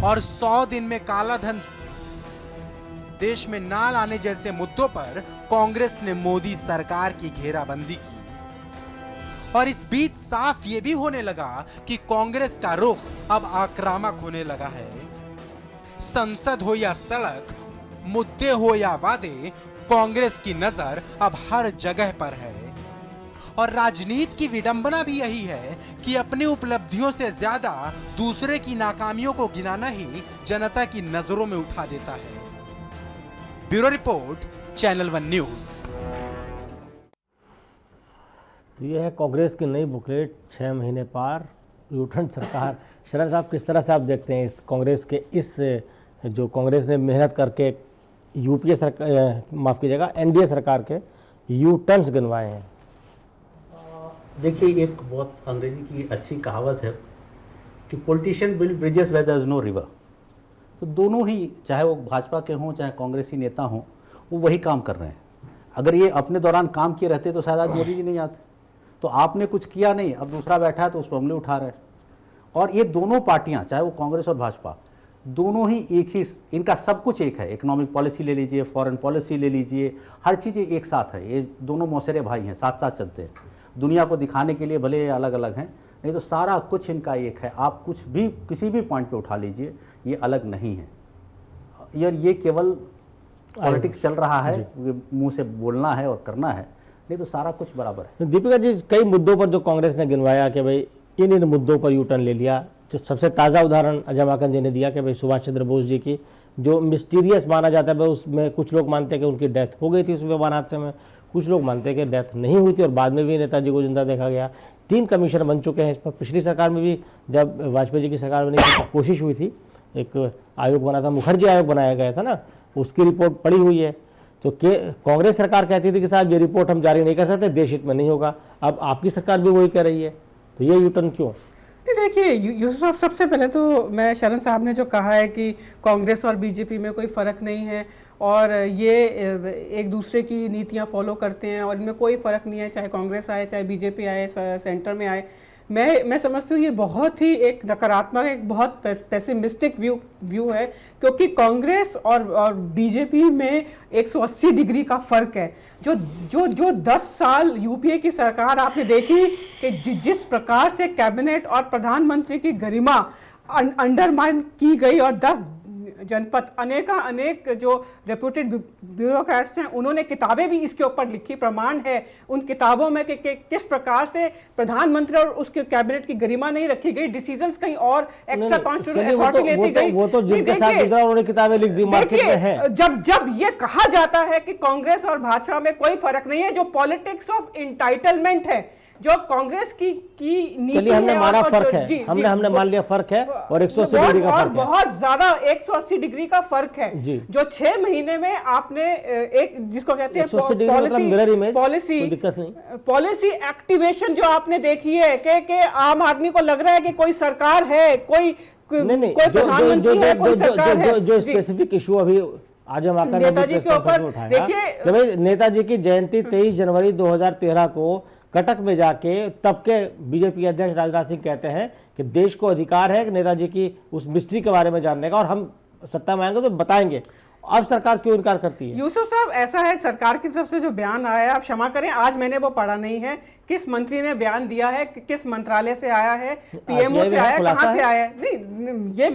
Speaker 2: और 100 दिन में काला धन देश में ना लाने जैसे मुद्दों पर कांग्रेस ने मोदी सरकार की घेराबंदी की। और इस बीच साफ ये भी होने लगा कि कांग्रेस का रुख अब आक्रामक होने लगा है। संसद हो या सड़क, मुद्दे हो या वादे, कांग्रेस की नजर अब हर जगह पर है। और राजनीति की विडंबना भी यही है कि अपनी उपलब्धियों से ज्यादा दूसरे की नाकामियों को गिनाना ही जनता की नजरों में उठा देता है। Bureau report, channel 1 news.
Speaker 1: तो यह है कांग्रेस की नई बुकलेट, 6 महीने पार, यूटर्न सरकार। शरण साहब, किस तरह से आप देखते हैं इस कांग्रेस के, इस जो कांग्रेस ने मेहनत करके यूपीए सरकार, माफ़ कीजिएगा, एनडीए सरकार के यू टर्न्स गिनवाए हैं?
Speaker 3: देखिए, एक बहुत अंग्रेजी की अच्छी कहावत है कि politician build bridges where there is no river. तो दोनों ही, चाहे वो भाजपा के हों चाहे कांग्रेसी नेता हों, वो वही काम कर रहे हैं। अगर ये अपने दौरान काम किए रहते तो शायद आज मोदी जी नहीं आते। तो आपने कुछ किया नहीं, अब दूसरा बैठा है तो उस पर उंगली उठा रहे हैं। और ये दोनों पार्टियां, चाहे वो कांग्रेस और भाजपा, दोनों ही एक ही, इनका सब कुछ एक है। इकोनॉमिक पॉलिसी ले लीजिए, फॉरेन पॉलिसी ले लीजिए, हर चीज़ एक साथ है। ये दोनों मौसेरे भाई हैं, साथ साथ चलते हैं। दुनिया को दिखाने के लिए भले अलग अलग हैं, नहीं तो सारा कुछ इनका एक है। आप कुछ भी किसी भी पॉइंट पे उठा लीजिए, ये अलग नहीं है यार। ये केवल पॉलिटिक्स चल रहा है, मुंह से बोलना है और करना है, नहीं तो सारा कुछ बराबर है।
Speaker 1: दीपिका जी, कई मुद्दों पर जो कांग्रेस ने गिनवाया कि भाई इन मुद्दों पर यू टर्न ले लिया। जो सबसे ताज़ा उदाहरण अजय माकन जी ने दिया कि भाई सुभाष चंद्र बोस जी की जो मिस्टीरियस माना जाता है, उसमें कुछ लोग मानते हैं कि उनकी डेथ हो गई थी उस विमान हादसे में, कुछ लोग मानते हैं कि डेथ नहीं हुई थी और बाद में भी नेताजी को जिंदा देखा गया। 3 कमीशन बन चुके हैं इस पर। पिछली सरकार में भी जब वाजपेयी जी की सरकार बनने की कोशिश हुई थी, एक आयोग बना था, मुखर्जी आयोग बनाया गया था ना, उसकी रिपोर्ट पड़ी हुई है। तो कांग्रेस सरकार कहती थी कि साहब ये रिपोर्ट हम जारी नहीं कर सकते, देश हित में नहीं होगा। अब आपकी सरकार भी वही कह रही है, तो ये यू टर्न क्यों?
Speaker 4: देखिए यूसुफ साहब, सबसे पहले तो मैं, शरण साहब ने जो कहा है कि कांग्रेस और बीजेपी में कोई फ़र्क नहीं है, और ये एक दूसरे की नीतियां फॉलो करते हैं और इनमें कोई फ़र्क नहीं है, चाहे कांग्रेस आए चाहे बीजेपी आए सेंटर में आए। मैं समझती हूँ ये बहुत ही एक नकारात्मक, एक बहुत पेसिमिस्टिक व्यू है, क्योंकि कांग्रेस और बीजेपी में 180 डिग्री का फ़र्क है। जो 10 साल यूपीए की सरकार आपने देखी कि जिस प्रकार से कैबिनेट और प्रधानमंत्री की गरिमा अंडरमाइन की गई और 10 जनपद अनेक जो रेप्यूटेड ब्यूरोक्रेट्स हैं उन्होंने किताबें भी इसके ऊपर लिखी, प्रमाण है उन किताबों में कि किस प्रकार से प्रधानमंत्री और उसके कैबिनेट की गरिमा नहीं रखी गई, डिसीजंस कहीं और एक्स्ट्रा कॉन्स्टिट्यूशनल अथॉरिटी लेती गई।
Speaker 1: वो तो जिनके साथ उन्होंने किताबें लिख दी मार्केट में है।
Speaker 4: जब ये कहा जाता है कि कांग्रेस और भाजपा में कोई फर्क नहीं है, जो पॉलिटिक्स ऑफ इंटाइटलमेंट है, जो कांग्रेस की नीति
Speaker 1: हमने
Speaker 4: है,
Speaker 1: माना फर्क है, हमने मान लिया फर्क है और 180 डिग्री का फर्क है, बहुत
Speaker 4: ज्यादा 180 डिग्री का फर्क है। जो 6 महीने में आपने एक जिसको कहते हैं पॉलिसी एक्टिवेशन जो आपने देखी है कि आम आदमी को लग रहा है कि कोई सरकार है, कोई प्रधानमंत्री है, कोई सरकार है।
Speaker 1: जो स्पेसिफिक इशू अभी आज हम आकर
Speaker 4: नेताजी के ऊपर देखिए,
Speaker 1: नेताजी की जयंती 23 जनवरी 2013 को कटक में जाके तब के बीजेपी अध्यक्ष राजनाथ सिंह कहते हैं कि देश को अधिकार है कि नेताजी की उस मिस्ट्री के बारे में जानने का और हम सत्ता में आएंगे तो बताएंगे। अब सरकार क्यों इनकार करती है?
Speaker 4: यूसुफ साहब, ऐसा है सरकार की तरफ से जो बयान आया है, आप क्षमा करें आज मैंने वो पढ़ा नहीं है, किस मंत्री ने बयान दिया है, किस मंत्रालय से आया है, पीएमओ से आया है, कहां से आया है? नहीं, ये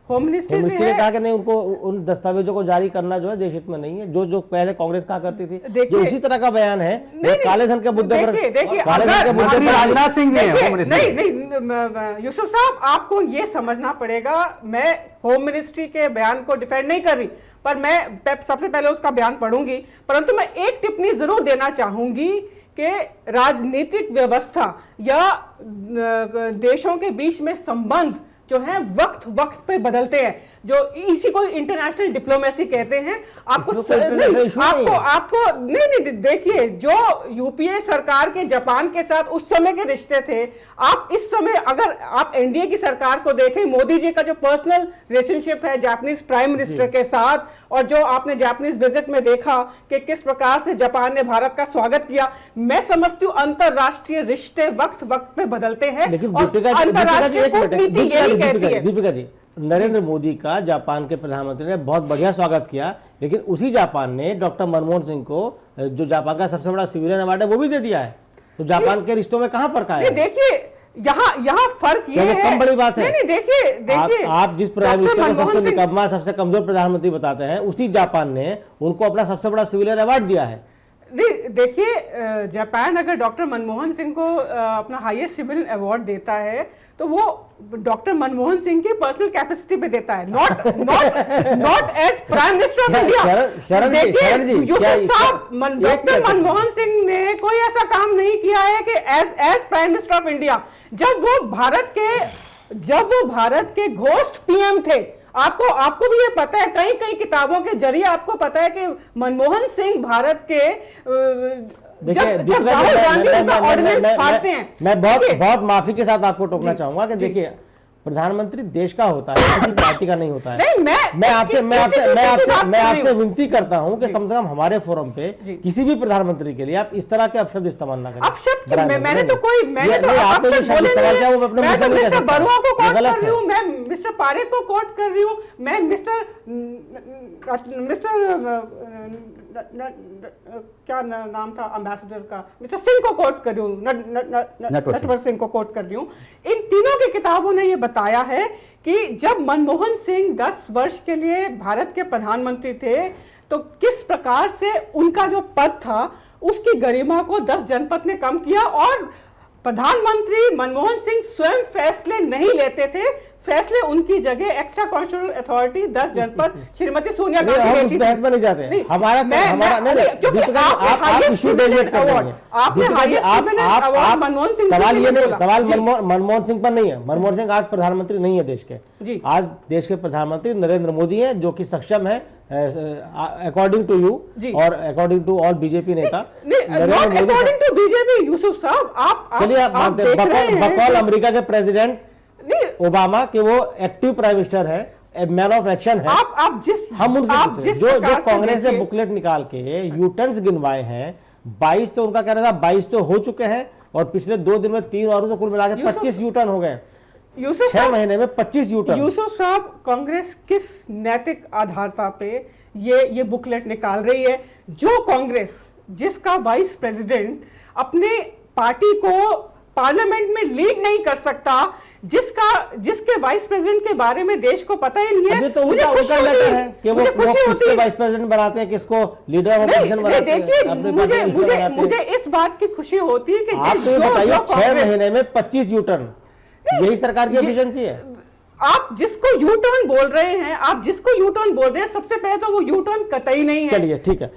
Speaker 4: होम मिनिस्ट्री से
Speaker 1: ने कहा कि नहीं, उनको उन दस्तावेजों को जारी करना जो है देश हित में नहीं है, जो पहले कांग्रेस कहा करती थी। देखिए उसी तरह का बयान है काले धन के मुद्दे पर।
Speaker 4: देखिए
Speaker 3: राजनाथ सिंह
Speaker 4: नहीं यूसुफ साहब, आपको ये समझना पड़ेगा, मैं होम मिनिस्ट्री के बयान को डिफेंड नहीं कर रही, पर मैं सबसे पहले उसका बयान पढ़ूंगी, परंतु मैं एक टिप्पणी जरूर देना चाहूंगी कि राजनीतिक व्यवस्था या देशों के बीच में संबंध जो है वक्त पे बदलते हैं, जो इसी को इंटरनेशनल डिप्लोमेसी कहते हैं। आपको नहीं देखिए, जो यूपीए सरकार के जापान के साथ उस समय के रिश्ते थे, आप इस समय अगर आप एनडीए की सरकार को देखें, मोदी जी का जो पर्सनल रिलेशनशिप है जापानीज प्राइम मिनिस्टर के साथ, और जो आपने जापानीज विजिट में देखा कि किस प्रकार से जापान ने भारत का स्वागत किया, मैं समझती हूँ अंतरराष्ट्रीय रिश्ते वक्त पे बदलते हैं। अंतरराष्ट्रीय कूटनीति
Speaker 1: दीपिका जी, नरेंद्र मोदी का जापान के प्रधानमंत्री ने बहुत बढ़िया स्वागत किया, लेकिन उसी जापान ने डॉक्टर मनमोहन सिंह को जो जापान का सबसे बड़ा सिविलियन अवार्ड है वो भी दे दिया है। तो जापान के रिश्तों में कहां फर्क आया?
Speaker 4: देखिए यहाँ फर्क ये है,
Speaker 1: कम बड़ी बात है।
Speaker 4: नहीं देखिए
Speaker 1: आप जिस प्राइम मिनिस्टर को सबसे निकम्मा, सबसे कमजोर प्रधानमंत्री बताते हैं, उसी जापान ने उनको अपना सबसे बड़ा सिविलियन अवार्ड दिया है।
Speaker 4: नहीं देखिए, जापान अगर डॉक्टर मनमोहन सिंह को अपना हाईएस्ट सिविलियन अवार्ड देता है तो वो डॉक्टर मनमोहन सिंह की पर्सनल कैपेसिटी पे देता है, not as prime minister of India. देखिए डॉक्टर मनमोहन सिंह ने कोई ऐसा काम नहीं किया है कि as prime minister of India, जब वो भारत के घोस्ट पीएम थे, आपको भी ये पता है, कई किताबों के जरिए आपको पता है कि मनमोहन सिंह भारत के जब राहुल गांधी उनका ऑर्डिनेंस फाड़ते हैं।
Speaker 1: मैं बहुत माफी के साथ आपको टोकना चाहूंगा कि देखिए, प्रधानमंत्री देश का होता है, किसी पार्टी का नहीं होता है। मैं आपसे विनती करता हूं कि कम से कम हमारे फोरम पे किसी भी प्रधानमंत्री के लिए आप इस तरह के अपशब्द इस्तेमाल ना करें।
Speaker 4: मैंने तो मिस्टर बरुआ को कोट कर रही हूँ, मैं मिस्टर पारेख को कोट कर रही हूँ, मैं मिस्टर क्या नाम था एम्बेसडर का, मिस्टर सिंह को कोट कर रही हूँ, नटवर सिंह को कोट कर रही हूँ। इन तीनों की किताबों ने ये बताया है कि जब मनमोहन सिंह 10 वर्ष के लिए भारत के प्रधानमंत्री थे तो किस प्रकार से उनका जो पद था उसकी गरिमा को 10 जनपद ने कम किया, और प्रधानमंत्री मनमोहन सिंह स्वयं फैसले नहीं लेते थे, फैसले उनकी जगह एक्स्ट्रा कॉन्स्टिट्यूशनल अथॉरिटी 10 जनपद श्रीमती सोनिया गांधी लेती थी।
Speaker 1: बहस में नहीं जाते हैं, हमारा
Speaker 4: क्योंकि
Speaker 1: सवाल मनमोहन सिंह पर नहीं है। मनमोहन सिंह आज प्रधानमंत्री नहीं है देश के, आज देश के प्रधानमंत्री नरेंद्र मोदी हैं, जो कि सक्षम है अकॉर्डिंग टू यू और अकॉर्डिंग टू ऑल बीजेपी नेता।
Speaker 4: अकॉर्डिंग टू बीजेपी यूसुफ साहब, आप
Speaker 1: चलिए आप मानते हैं बकौल अमेरिका के प्रेसिडेंट ओबामा के वो एक्टिव प्राइम मिनिस्टर है, मैन ऑफ एक्शन है।
Speaker 4: आप जिस
Speaker 1: हम उनसे
Speaker 4: आप
Speaker 1: पूछ रहे हैं,
Speaker 4: जिस
Speaker 1: जो
Speaker 4: प्रकार से
Speaker 1: कांग्रेस ने
Speaker 4: देखिए-
Speaker 1: बुकलेट निकाल के यूटर्न्स गिनवाए हैं, 22 तो उनका कहना था 22 तो हो चुके हैं, और पिछले 2 दिन में 3 और तो कुल मिला के 25 यूटर्न हो गए।
Speaker 4: यूसुफ
Speaker 1: 6 महीने में 25 यूटर्न।
Speaker 4: यूसुफ साहब, कांग्रेस किस नैतिक आधारता पे ये बुकलेट निकाल रही है? जो कांग्रेस जिसका वाइस प्रेसिडेंट अपने पार्टी को पार्लियामेंट में लीड नहीं कर सकता, जिसके वाइस प्रेसिडेंट के बारे में देश को पता ही नहीं है,
Speaker 1: अभी तो
Speaker 4: मुझे
Speaker 1: उनका
Speaker 4: खुशी
Speaker 1: लेटर
Speaker 4: होती
Speaker 1: है कि वो किसको वाइस प्रेसिडेंट बनाते हैं, किसको लीडर ऑफ अपोजिशन बनाते हैं।
Speaker 4: देखिए,
Speaker 1: अपने पार्टी के लीडर बनाते हैं।
Speaker 4: मुझे इस बात की खुशी होती है कि
Speaker 1: आप तो बताइए 6 महीने में 25 यूटर्न, यही सरकार की एफिशिएंसी है।
Speaker 4: आप जिसको यू टर्न बोल रहे हैं, सबसे पहले तो वो यू टर्न कतई नहीं है।
Speaker 1: चलिए ठीक है।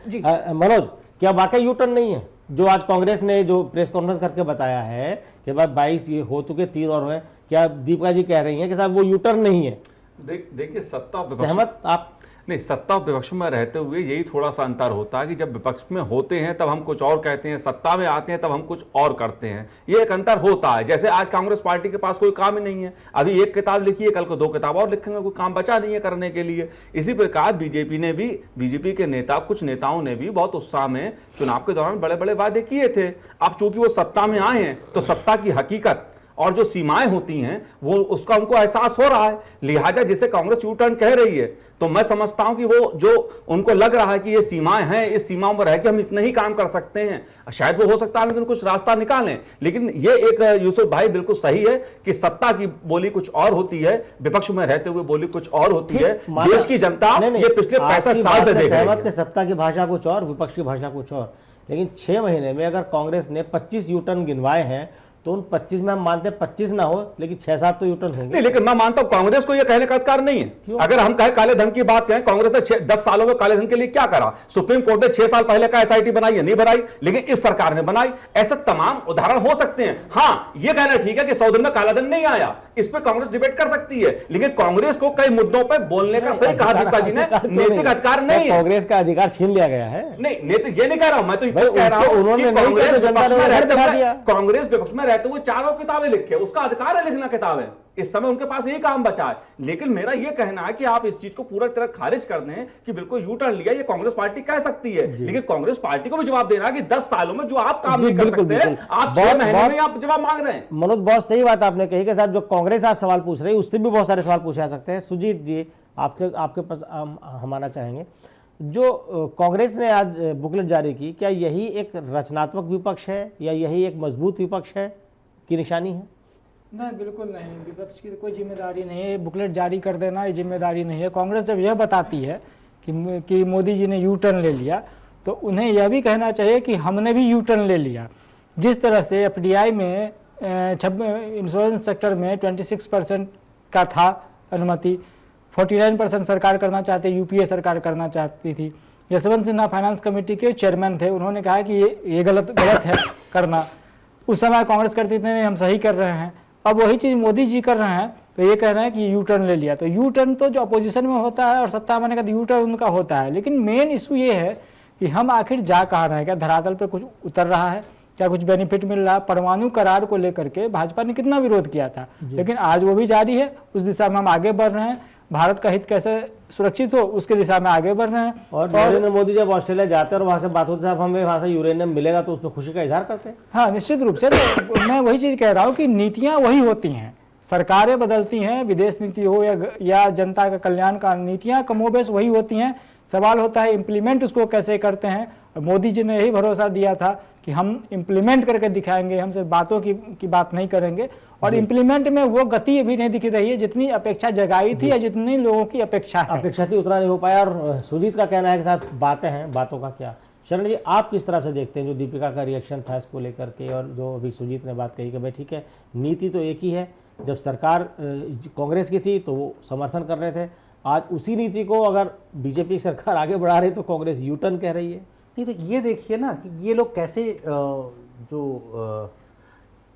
Speaker 1: मनोज, क्या वाकई यू टर्न नहीं है जो आज कांग्रेस ने जो प्रेस कॉन्फ्रेंस करके बताया है कि भाई 22 ये हो चुके, 3 और हुए? क्या दीपिका जी कह रही हैं कि साहब वो यू टर्न नहीं है?
Speaker 5: देखिए, सत्ता और
Speaker 1: सहमत आप?
Speaker 5: नहीं, सत्ता और विपक्ष में रहते हुए यही थोड़ा सा अंतर होता है कि जब विपक्ष में होते हैं तब हम कुछ और कहते हैं, सत्ता में आते हैं तब हम कुछ और करते हैं। ये एक अंतर होता है। जैसे आज कांग्रेस पार्टी के पास कोई काम ही नहीं है, अभी 1 किताब लिखी है, कल को 2 किताब और लिखेंगे, कोई काम बचा नहीं है करने के लिए। इसी प्रकार बीजेपी के कुछ नेताओं ने भी बहुत उत्साह में चुनाव के दौरान बड़े बड़े वादे किए थे। अब चूंकि वो सत्ता में आए हैं तो सत्ता की हकीकत और जो सीमाएं होती हैं वो उसका उनको एहसास हो रहा है। लिहाजा जिसे कांग्रेस यू टर्न कह रही है, तो मैं समझता हूं कि वो जो उनको लग रहा है कि ये सीमाएं हैं, इस सीमाओं में रह के हम इतना ही काम कर सकते हैं, शायद वो हो सकता है लेकिन कुछ रास्ता निकालें। लेकिन ये एक यूसुफ भाई बिल्कुल सही है कि सत्ता की बोली कुछ और होती है, विपक्ष में रहते हुए बोली कुछ और होती है। देश की जनता ये पिछले 65 साल से देख रही है।
Speaker 1: सत्ता की भाषा कुछ और, विपक्ष की भाषा कुछ और। लेकिन 6 महीने में अगर कांग्रेस ने 25 यू टर्न गिनवाए हैं तो उन 25 में हम मानते हैं 25 ना हो, लेकिन 6-7 तो यूटर्न होंगे।
Speaker 5: नहीं, लेकिन मैं मानता हूं कांग्रेस को यह कहने का अधिकार नहीं है। अगर हम कहें काले धन की बात कहें, कांग्रेस ने 10 सालों में काले धन के लिए क्या करा? सुप्रीम कोर्ट ने 6 साल पहले का एसआईटी बनाई है, नहीं बनाई, लेकिन इस सरकार ने बनाई। ऐसे तमाम उदाहरण हो सकते हैं। हाँ, यह कहना ठीक है कि 100 दिन में काला धन नहीं आया, इस पर कांग्रेस डिबेट कर सकती है, लेकिन कांग्रेस को कई मुद्दों पर बोलने का, सही कहा दीपिका जी ने, नैतिक अधिकार नहीं है।
Speaker 1: कांग्रेस का अधिकार छीन लिया गया है।
Speaker 5: नहीं, नैतिक ये नहीं कह रहा हूं मैं, तो कह रहा हूं कि कांग्रेस विपक्ष में रहते हुए 4 किताबें लिखे, उसका अधिकार है लिखना किताबें। इस समय उनके पास यही काम बचा है। लेकिन मेरा यह कहना है कि आप इस चीज को पूरा तरह खारिज कर दें कि बिल्कुल यू टर्न लिया, ये कांग्रेस पार्टी कह सकती है, लेकिन कांग्रेस पार्टी को भी जवाब देना है कि 10 सालों में जो आप काम नहीं कर सकते, आप 6 महीने में आप जवाब मांग रहे हैं।
Speaker 1: मनोज, बहुत सही बात आपने कही कि साहब जो कांग्रेस आज सवाल पूछ रही है उससे भी बहुत सारे सवाल पूछे जा सकते हैं। सुजीत जी, आपके पास हम आना चाहेंगे। जो कांग्रेस ने आज बुकलेट जारी की, क्या यही एक रचनात्मक विपक्ष है या यही एक मजबूत विपक्ष है की निशानी है?
Speaker 6: नहीं, बिल्कुल नहीं। विपक्ष की कोई जिम्मेदारी नहीं है, बुकलेट जारी कर देना ये जिम्मेदारी नहीं है। कांग्रेस जब यह बताती है कि मोदी जी ने यू टर्न ले लिया, तो उन्हें यह भी कहना चाहिए कि हमने भी यू टर्न ले लिया। जिस तरह से एफडीआई में इंश्योरेंस सेक्टर में 26% का था अनुमति, 49% सरकार करना चाहती, यूपीए सरकार करना चाहती थी। यशवंत सिन्हा फाइनेंस कमेटी के चेयरमैन थे, उन्होंने कहा कि ये गलत है करना। उस समय कांग्रेस करती थी नहीं, हम सही कर रहे हैं। अब वही चीज़ मोदी जी कर रहे हैं, तो ये कह रहे हैं कि यू टर्न ले लिया। तो यू टर्न तो जो अपोजिशन में होता है और सत्ता में आने का यू टर्न उनका होता है, लेकिन मेन इशू ये है कि हम आखिर जा कहाँ रहे हैं? क्या धरातल पर कुछ उतर रहा है? क्या कुछ बेनिफिट मिल रहा है? परमाणु करार को लेकर के भाजपा ने कितना विरोध किया था, लेकिन आज वो भी जारी है, उस दिशा में हम आगे बढ़ रहे हैं। भारत का हित कैसे सुरक्षित हो उसके दिशा में आगे बढ़ रहे हैं।
Speaker 1: और नरेंद्र मोदी जब ऑस्ट्रेलिया जाते हैं और वहां से बात होती है हमें वहां से यूरेनियम मिलेगा, तो उसमें खुशी का इजहार करते हैं।
Speaker 6: हाँ, निश्चित रूप से। तो मैं वही चीज़ कह रहा हूँ कि नीतियाँ वही होती हैं, सरकारें बदलती हैं, विदेश नीति हो या जनता का कल्याण का नीतियाँ कमोबेश वही होती हैं। सवाल होता है इम्प्लीमेंट उसको कैसे करते हैं। मोदी जी ने यही भरोसा दिया था कि हम इम्प्लीमेंट करके दिखाएंगे, हम सिर्फ बातों की बात नहीं करेंगे। और इम्प्लीमेंट में वो गति अभी नहीं दिख रही है जितनी अपेक्षा जगाई थी या जितनी लोगों की अपेक्षा है।
Speaker 1: अपेक्षा थी उतना नहीं हो पाया। और सुजीत का कहना है कि साहब बातें हैं, बातों का क्या। शरण जी, आप किस तरह से देखते हैं जो दीपिका का रिएक्शन था इसको लेकर के, और जो अभी सुजीत ने बात कही कि भाई ठीक है, नीति तो एक ही है। जब सरकार कांग्रेस की थी तो वो समर्थन कर रहे थे, आज उसी नीति को अगर बीजेपी सरकार आगे बढ़ा रही तो कांग्रेस यू टर्न कह रही है।
Speaker 3: नहीं, तो ये देखिए ना कि ये लोग कैसे जो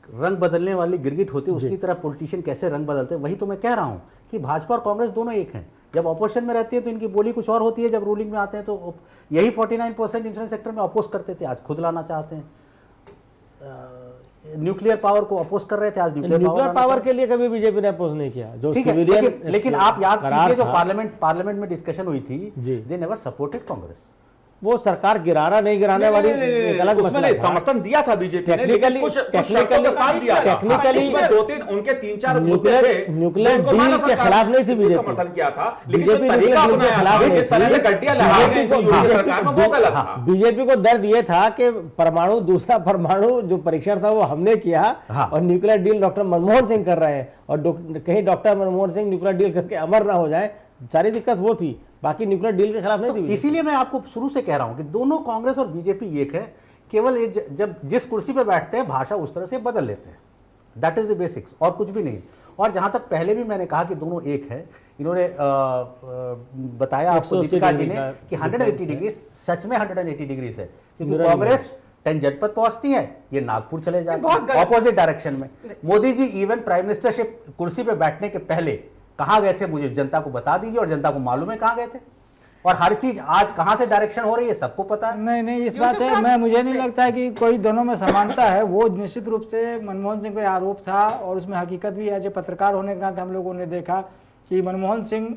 Speaker 3: रंग बदलने वाली गिरगिट होती है उसी तरह पॉलिटिशियन कैसे रंग बदलते हैं। वही तो मैं कह रहा हूँ कि भाजपा और कांग्रेस दोनों एक हैं। जब ऑपोजिशन में रहती है तो इनकी बोली कुछ और होती है, जब रूलिंग में आते हैं तो यही 49% इंश्योरेंस सेक्टर में अपोज करते थे, आज खुद लाना चाहते हैं। न्यूक्लियर पावर को अपोज कर रहे थे, आज
Speaker 1: न्यूक्लियर पावर के लिए कभी बीजेपी ने अपोज नहीं किया। जो
Speaker 3: ठीक है, लेकिन आप याद कीजिए जो पार्लियामेंट में डिस्कशन हुई थी, दे नेवर सपोर्टेड कांग्रेस।
Speaker 1: वो सरकार गिराना नहीं गिराने वाली एक अलग मसला था।
Speaker 5: समर्थन दिया था बीजेपी ने, लेकिन कुछ शर्तों के साथ दिया था।
Speaker 1: टेक्निकली
Speaker 5: उसमें 2-3 उनके 3-4 मुद्दे थे,
Speaker 1: न्यूक्लियर डील के खिलाफ नहीं थी बीजेपी,
Speaker 5: समर्थन किया था, लेकिन जो तरीका अपनाया गया, जिस तरह से गड्डियां लगाई गई थी यूपीए सरकार में, वो गलत था।
Speaker 1: बीजेपी को दर्द ये था कि दूसरा परमाणु जो परीक्षण था वो हमने किया और nuclear deal doctor Manmohan Singh कर रहे हैं, और कहीं doctor Manmohan Singh nuclear deal करके अमर ना हो जाए, सारी दिक्कत वो थी। बाकी न्यूक्लियर डील के खिलाफ नहीं थी।
Speaker 3: इसीलिए मैं आपको शुरू से कह रहा हूं कि दोनों कांग्रेस और बीजेपी एक है, केवल जब जिस कुर्सी पे बैठते हैं भाषा उस तरह से बदल लेते हैं, दैट इज द बेसिक्स, और कुछ भी नहीं। और जहां तक पहले भी मैंने कहा कि दोनों एक है, इन्होंने बताया आपको दीपिका जी ने कि 180 डिग्री, सच में 180 डिग्री है, क्योंकि कांग्रेस 10 जनपद पहुंचती है, ये नागपुर चले जाते हैं ऑपोजिट डायरेक्शन में। Modi ji even prime ministership कुर्सी पे बैठने के पहले कहां गए थे, मुझे जनता को बता दीजिए, और जनता को मालूम है कहां गए थे, और हर चीज आज कहां से डायरेक्शन हो रही है सबको पता है।
Speaker 6: नहीं इस बात है, मुझे नहीं लगता है कि कोई दोनों में समानता है। वो निश्चित रूप से मनमोहन सिंह पे आरोप था, और उसमें हकीकत भी है। जो पत्रकार होने के नाते हम लोगों ने देखा कि मनमोहन सिंह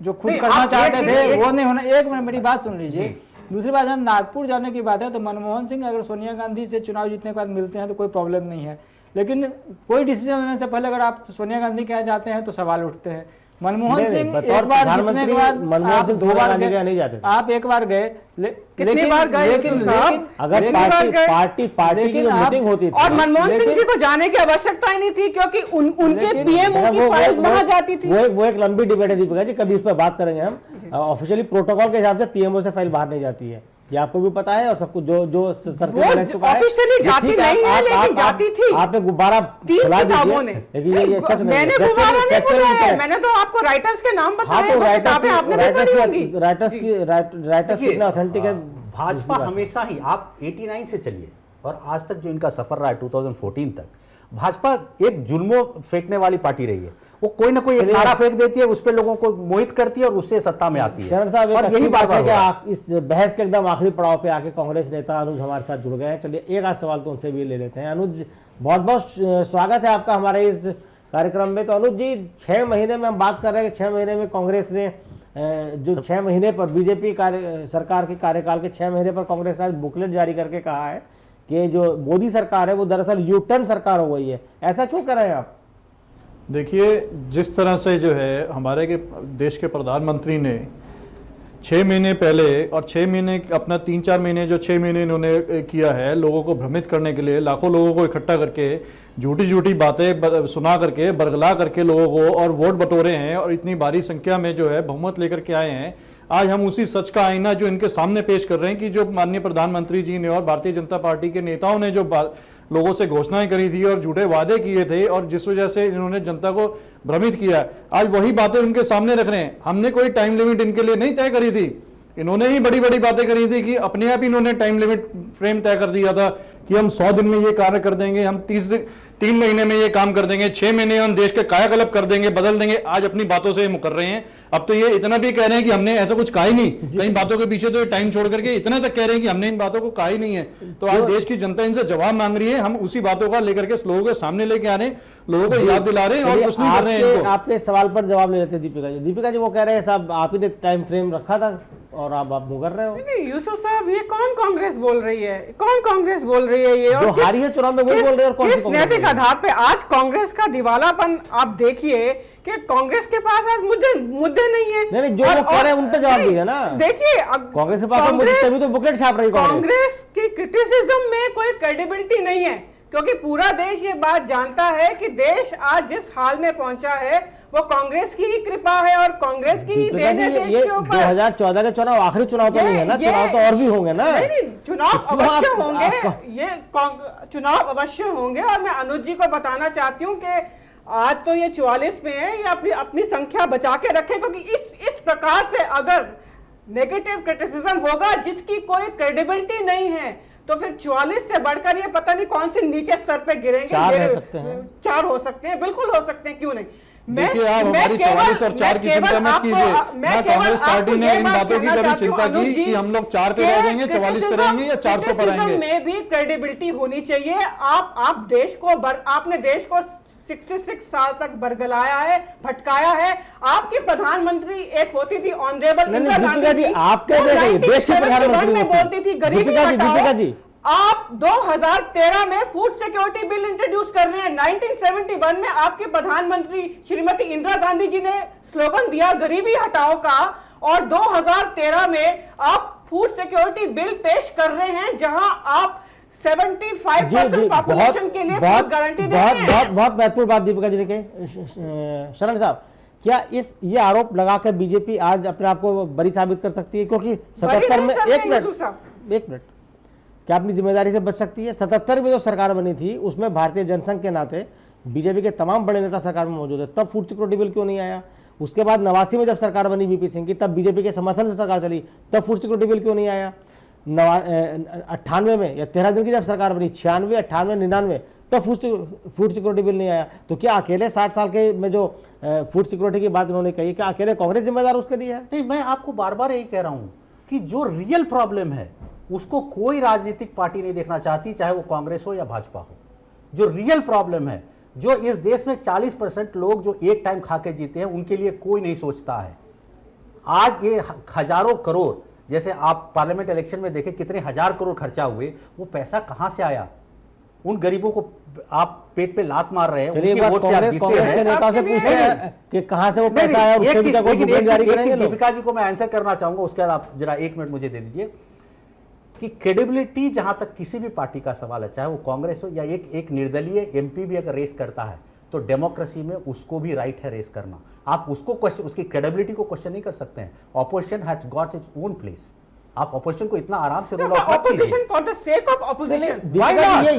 Speaker 6: जो खुद करना चाहते थे वो नहीं होना। एक मिनट मेरी बात सुन लीजिए। दूसरी बात है, नागपुर जाने की बात है तो मनमोहन सिंह अगर सोनिया गांधी से चुनाव जीतने के बाद मिलते हैं तो कोई प्रॉब्लम नहीं है, लेकिन कोई डिसीजन लेने से पहले अगर आप सोनिया गांधी के यहाँ जाते हैं तो सवाल उठते हैं। मनमोहन सिंह एक बार जीतने के बाद आप 2 बार नहीं जाते, आप एक बार गए, कितनी बार गए, लेकिन
Speaker 1: अगर पार्टी की मीटिंग होती थी
Speaker 4: और मनमोहन सिंह जी को जाने की आवश्यकता ही नहीं थी, क्योंकि उनके पीएमओ की फाइल्स वहां जाती थी।
Speaker 1: वो एक लंबी डिबेट है दीपिका जी, कभी इस पर बात करेंगे हम। ऑफिशियली प्रोटोकॉल के हिसाब से पीएमओ से फाइल बाहर नहीं जाती है, ये आपको भी पता है, और सब कुछ जो
Speaker 4: ऑफिशियली जाती नहीं है, लेकिन जाती थी।
Speaker 1: आपने गुब्बारा फुला दिया, लेकिन ये सच नहीं है।
Speaker 4: मैंने गुब्बारा नहीं फुलाया, मैंने तो आपको राइटर्स के नाम बताए,
Speaker 1: राइटर्स कितना ऑथेंटिक है।
Speaker 3: भाजपा हमेशा ही, आप 89 से चलिए और आज तक जो इनका सफर रहा है 2014 तक, भाजपा एक जुल्मों फेंकने वाली पार्टी रही है। वो कोई ना कोई एक नारा फेंक देती है, उस पे लोगों को मोहित करती है और उससे सत्ता में आती है।
Speaker 1: शरण साहब, और यही बात है कि इस बहस के एकदम आखिरी पड़ाव पे आके कांग्रेस नेता अनुज हमारे साथ जुड़ गए हैं। चलिए एक आध सवाल तो उनसे भी ले लेते हैं। अनुज, बहुत बहुत स्वागत है आपका हमारे इस कार्यक्रम में। तो अनुज जी, 6 महीने में हम बात कर रहे हैं कि 6 महीने में कांग्रेस ने जो 6 महीने पर बीजेपी सरकार के कार्यकाल के 6 महीने पर कांग्रेस ने बुकलेट जारी करके कहा है कि जो मोदी सरकार है वो दरअसल यूटर्न सरकार हो गई है। ऐसा क्यों कर रहे हैं आप?
Speaker 8: देखिए, जिस तरह से जो है हमारे के देश के प्रधानमंत्री ने 6 महीने पहले और 6 महीने अपना 3-4 महीने जो 6 महीने इन्होंने किया है लोगों को भ्रमित करने के लिए, लाखों लोगों को इकट्ठा करके झूठी बातें सुना करके बरगला करके लोगों को और वोट बटोरे हैं और इतनी भारी संख्या में जो है बहुमत लेकर के आए हैं। आज हम उसी सच का आईना जो इनके सामने पेश कर रहे हैं कि जो माननीय प्रधानमंत्री जी ने और भारतीय जनता पार्टी के नेताओं ने जो लोगों से घोषणाएं करी थी और झूठे वादे किए थे और जिस वजह से इन्होंने जनता को भ्रमित किया, आज वही बातें उनके सामने रख रहे हैं। हमने कोई टाइम लिमिट इनके लिए नहीं तय करी थी, इन्होंने ही बड़ी बड़ी बातें करी थी कि अपने आप इन्होंने टाइम लिमिट फ्रेम तय कर दिया था कि हम 100 दिन में ये कार्य कर देंगे, हम 3 महीने में ये काम कर देंगे, 6 महीने हम देश के कायाकल्प कर देंगे, बदल देंगे। आज अपनी बातों से मुकर रहे हैं। अब तो ये इतना भी कह रहे हैं कि हमने ऐसा कुछ कहा ही नहीं, कई बातों के पीछे तो ये टाइम छोड़ करके इतना तक कह रहे हैं कि हमने इन बातों को कहा ही नहीं है। तो आज देश की जनता इनसे जवाब मांग रही है, हम उसी बातों का लेकर के लोगों के सामने लेके आ रहे हैं, लोगों को याद दिला रहे हैं और कुछ नहीं कर रहे हैं।
Speaker 1: आपके सवाल पर जवाब ले लेते दीपिका जी वो कह रहे हैं साहब आप ही ने टाइम फ्रेम रखा था और आप मुकर रहे हो।
Speaker 4: नहीं यूसुफ साहब, ये कौन कांग्रेस बोल रही है, कौन कांग्रेस बोल रही है? ये
Speaker 1: जो हारी है चुनाव में वही बोल रहे हैं। और
Speaker 4: किस नैतिक आधार पे आज कांग्रेस का दिवालापन आप देखिए कि कांग्रेस के पास आज मुद्दे नहीं है।
Speaker 1: नहीं, जो लोग कह रहे हैं उन पे जवाब दिया ना।
Speaker 4: देखिए
Speaker 1: कांग्रेस के पास तभी तो बुकलेट छाप रही है।
Speaker 4: कांग्रेस की क्रिटिसिज्म में कोई क्रेडिबिलिटी नहीं है, क्योंकि पूरा देश ये बात जानता है कि देश आज जिस हाल में पहुंचा है वो कांग्रेस की ही कृपा है और कांग्रेस की ही देन है देश के ऊपर।
Speaker 1: 2014 के चुनाव आखिरी चुनाव तो नहीं है ना, चुनाव तो और भी होंगे ना।
Speaker 4: नहीं, चुनाव अवश्य होंगे, ये चुनाव अवश्य होंगे। और मैं अनुज जी को बताना चाहती हूँ कि आज तो ये 44 में है, ये अपनी संख्या बचा के रखें, क्योंकि इस प्रकार से अगर नेगेटिव क्रिटिसिज्म होगा जिसकी कोई क्रेडिबिलिटी नहीं है तो फिर 44 से बढ़कर ये पता नहीं कौन से नीचे स्तर पे गिरेंगे।
Speaker 1: 4 रह सकते हैं,
Speaker 4: 4 हो सकते हैं, बिल्कुल हो सकते हैं, क्यों नहीं।
Speaker 8: देखिए आप हमारी 44 और 4 की चिंता मत कीजिए। ना कांग्रेस पार्टी ने इन बातों की कभी चिंता की कि हम लोग 4 पे रह जाएंगे, 44 पे रहेंगे या 400 पर आएंगे।
Speaker 4: में भी क्रेडिबिलिटी होनी चाहिए। आप देश को आपने देश को 66 साल तक बरगलाया है, भटकाया है। आपकी प्रधानमंत्री एक होती थी ऑनरेबल इंदिरा गांधी जी,
Speaker 1: आप क्या देश के प्रधानमंत्री
Speaker 4: में बोलती थी गरीबी हटाओ। आप 2013 में फूड सिक्योरिटी बिल इंट्रोड्यूस कर रहे हैं। 1971 में आपके प्रधानमंत्री श्रीमती इंदिरा गांधी जी ने स्लोगन दिया गरीबी हटाओ का, और 2013 में आप फूड सिक्योरिटी बिल पेश कर रहे हैं जहां आप 75% पॉपुलेशन के लिए फूड गारंटी दे रहे हैं।
Speaker 1: बहुत महत्वपूर्ण बात दीपिका जी ने कही। शरण साहब, क्या ये आरोप लगाकर बीजेपी आज अपने आप को बड़ी साबित कर सकती है? क्योंकि 77 में एक मिनट क्या अपनी जिम्मेदारी से बच सकती है? 77 में जो सरकार बनी थी उसमें भारतीय जनसंघ के नाते बीजेपी के तमाम बड़े नेता सरकार में मौजूद है, तब फूड सिक्योरिटी बिल क्यों नहीं आया? उसके बाद 89 में जब सरकार बनी वीपी सिंह की, तब बीजेपी के समर्थन से सरकार चली, तब फूड सिक्योरिटी बिल क्यों नहीं आया? 98 में या 13 दिन की जब सरकार बनी, 96, 98, 99, तब फूड सिक्योरिटी बिल नहीं आया। तो क्या अकेले 60 साल के में जो फूड सिक्योरिटी की बात उन्होंने कही, क्या अकेले कांग्रेस जिम्मेदार उसके लिए है?
Speaker 3: नहीं, मैं आपको बार बार यही कह रहा हूं कि जो रियल प्रॉब्लम है उसको कोई राजनीतिक पार्टी नहीं देखना चाहती, चाहे वो कांग्रेस हो या भाजपा हो। जो रियल प्रॉब्लम है, जो इस देश में 40% लोग जो एक टाइम खा के जीते हैं, उनके लिए कोई नहीं सोचता है। आज ये हजारों करोड़, जैसे आप पार्लियामेंट इलेक्शन में देखें कितने हजार करोड़ खर्चा हुए, वो पैसा कहां से आया? उन गरीबों को आप पेट पे लात मार रहे हैं, उनके वोट से आप जीतते हैं।
Speaker 1: नेता से पूछते हैं कि कहां से वो पैसा आया, उसके भी
Speaker 3: दीपिका जी को मैं आंसर करना चाहूंगा, उसके बाद आप जरा 1 मिनट मुझे दे दीजिए कि क्रेडिबिलिटी जहां तक किसी भी पार्टी का सवाल है, चाहे वो कांग्रेस हो या एक निर्दलीय एमपी भी अगर रेस करता है, तो डेमोक्रेसी में उसको भी राइट है रेस करना। आप उसको क्वेश्चन, उसकी क्रेडिबिलिटी को क्वेश्चन नहीं कर सकते हैं। Opposition has got its own place. आप ऑपोजिशन को इतना आराम से रोल आउट मत कीजिए।
Speaker 4: Opposition for the sake of opposition,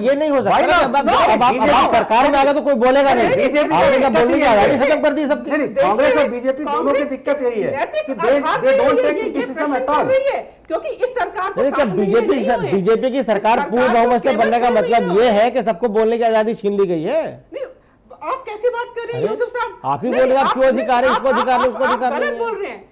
Speaker 1: ये नहीं हो सकता। अब आप सरकार में आ गए तो कोई बोलेगा नहीं।
Speaker 3: बीजेपी
Speaker 1: आपने बोलने की आजादी खत्म कर दी सबकी।
Speaker 3: कांग्रेस और बीजेपी दोनों की दिक्कत यही है कि they don't take criticism at all.
Speaker 4: क्योंकि इस सरकार को
Speaker 1: क्या बीजेपी की सरकार पूर्ण बहुमत से बनने का मतलब ये है कि सबको बोलने की आजादी छीन ली गई है?
Speaker 4: आप कैसी बात कर रहे हैं यूसुफ साहब?
Speaker 1: आप ही बोल रहे हैं, आप क्यों अधिकार है, इसको अधिकार है, उसको अधिकार नहीं
Speaker 4: बोल रहे हैं।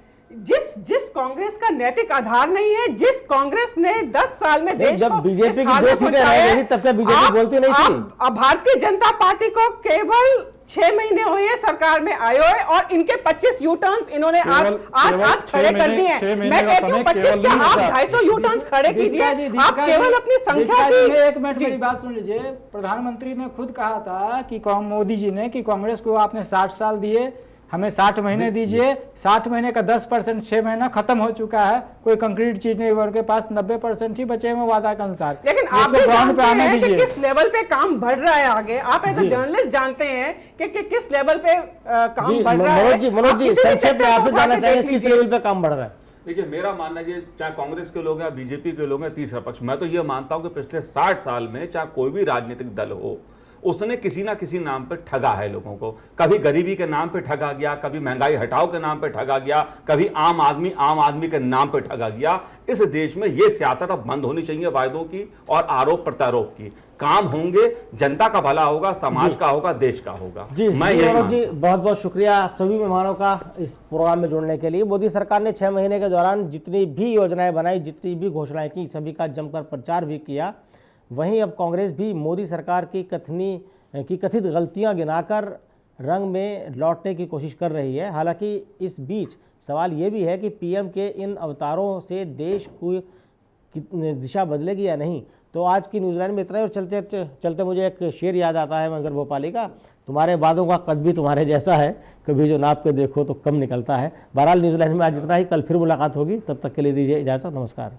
Speaker 4: जिस कांग्रेस का नैतिक आधार नहीं है, जिस कांग्रेस ने 10 साल में देश
Speaker 1: जब
Speaker 4: को
Speaker 1: बीजेपी की 2 सीटें रही तब तक बीजेपी बोलती नहीं थी।
Speaker 4: भारतीय जनता पार्टी को केवल 6 महीने हुए हैं सरकार में आए हुए, और इनके 25 यू टर्न्स इन्होंने आज खड़े कर दिए हैं। मैं कहती हूँ 25 के आप 250 यू टर्न्स खड़े कीजिए। आप केवल अपनी संख्या की।
Speaker 6: 1 मिनट मेरी बात सुन लीजिए। प्रधानमंत्री ने खुद कहा था कि मोदी जी ने कि कांग्रेस को आपने 60 साल दिए, हमें 60 महीने दीजिए। 60 महीने का 10% 6 महीना खत्म हो चुका है, कोई कंक्रीट चीज नहीं, उनके पास 90% ही बचे हैं वादा के अनुसार।
Speaker 4: लेकिन आप भी जानते हैं कि किस लेवल पे काम बढ़ रहा है आगे। आप एज ए जर्नलिस्ट जानते हैं कि किस लेवल पे काम बढ़ रहा है।
Speaker 1: मनोज जी संक्षेप में आपसे जानना चाहिए किस लेवल पे काम बढ़ रहा है?
Speaker 5: देखिए, मेरा मानना है चाहे कांग्रेस के लोग हैं, बीजेपी के लोग हैं, तीसरा पक्ष, मैं तो ये मानता हूं कि पिछले 60 साल में चाहे कोई भी राजनीतिक दल हो, उसने किसी ना किसी नाम पे ठगा है लोगों को। कभी गरीबी के नाम पे ठगा गया, कभी महंगाई हटाओ के नाम पे ठगा गया, कभी आम आदमी के नाम पे ठगा गया। इस देश में ये सियासत अब बंद होनी चाहिए, वायदों की और आरोप प्रत्यारोप की। काम होंगे, जनता का भला होगा, समाज का होगा, देश का होगा।
Speaker 1: जी बहुत बहुत शुक्रिया आप सभी मेहमानों का इस प्रोग्राम में जुड़ने के लिए। मोदी सरकार ने 6 महीने के दौरान जितनी भी योजनाएं बनाई, जितनी भी घोषणाएं की, सभी का जमकर प्रचार भी किया। वहीं अब कांग्रेस भी मोदी सरकार की कथित गलतियां गिनाकर रंग में लौटने की कोशिश कर रही है। हालांकि इस बीच सवाल ये भी है कि पीएम के इन अवतारों से देश को दिशा बदलेगी या नहीं। तो आज की न्यूजीलैंड में इतना ही। और चलते मुझे एक शेर याद आता है मंजर भोपाली का, तुम्हारे बातों का कद भी तुम्हारे जैसा है, कभी जो नाप के देखो तो कम निकलता है। बहरहाल न्यूजीलैंड में आज इतना ही। कल फिर मुलाकात होगी, तब तक के लिए दीजिए इजाज़त। नमस्कार।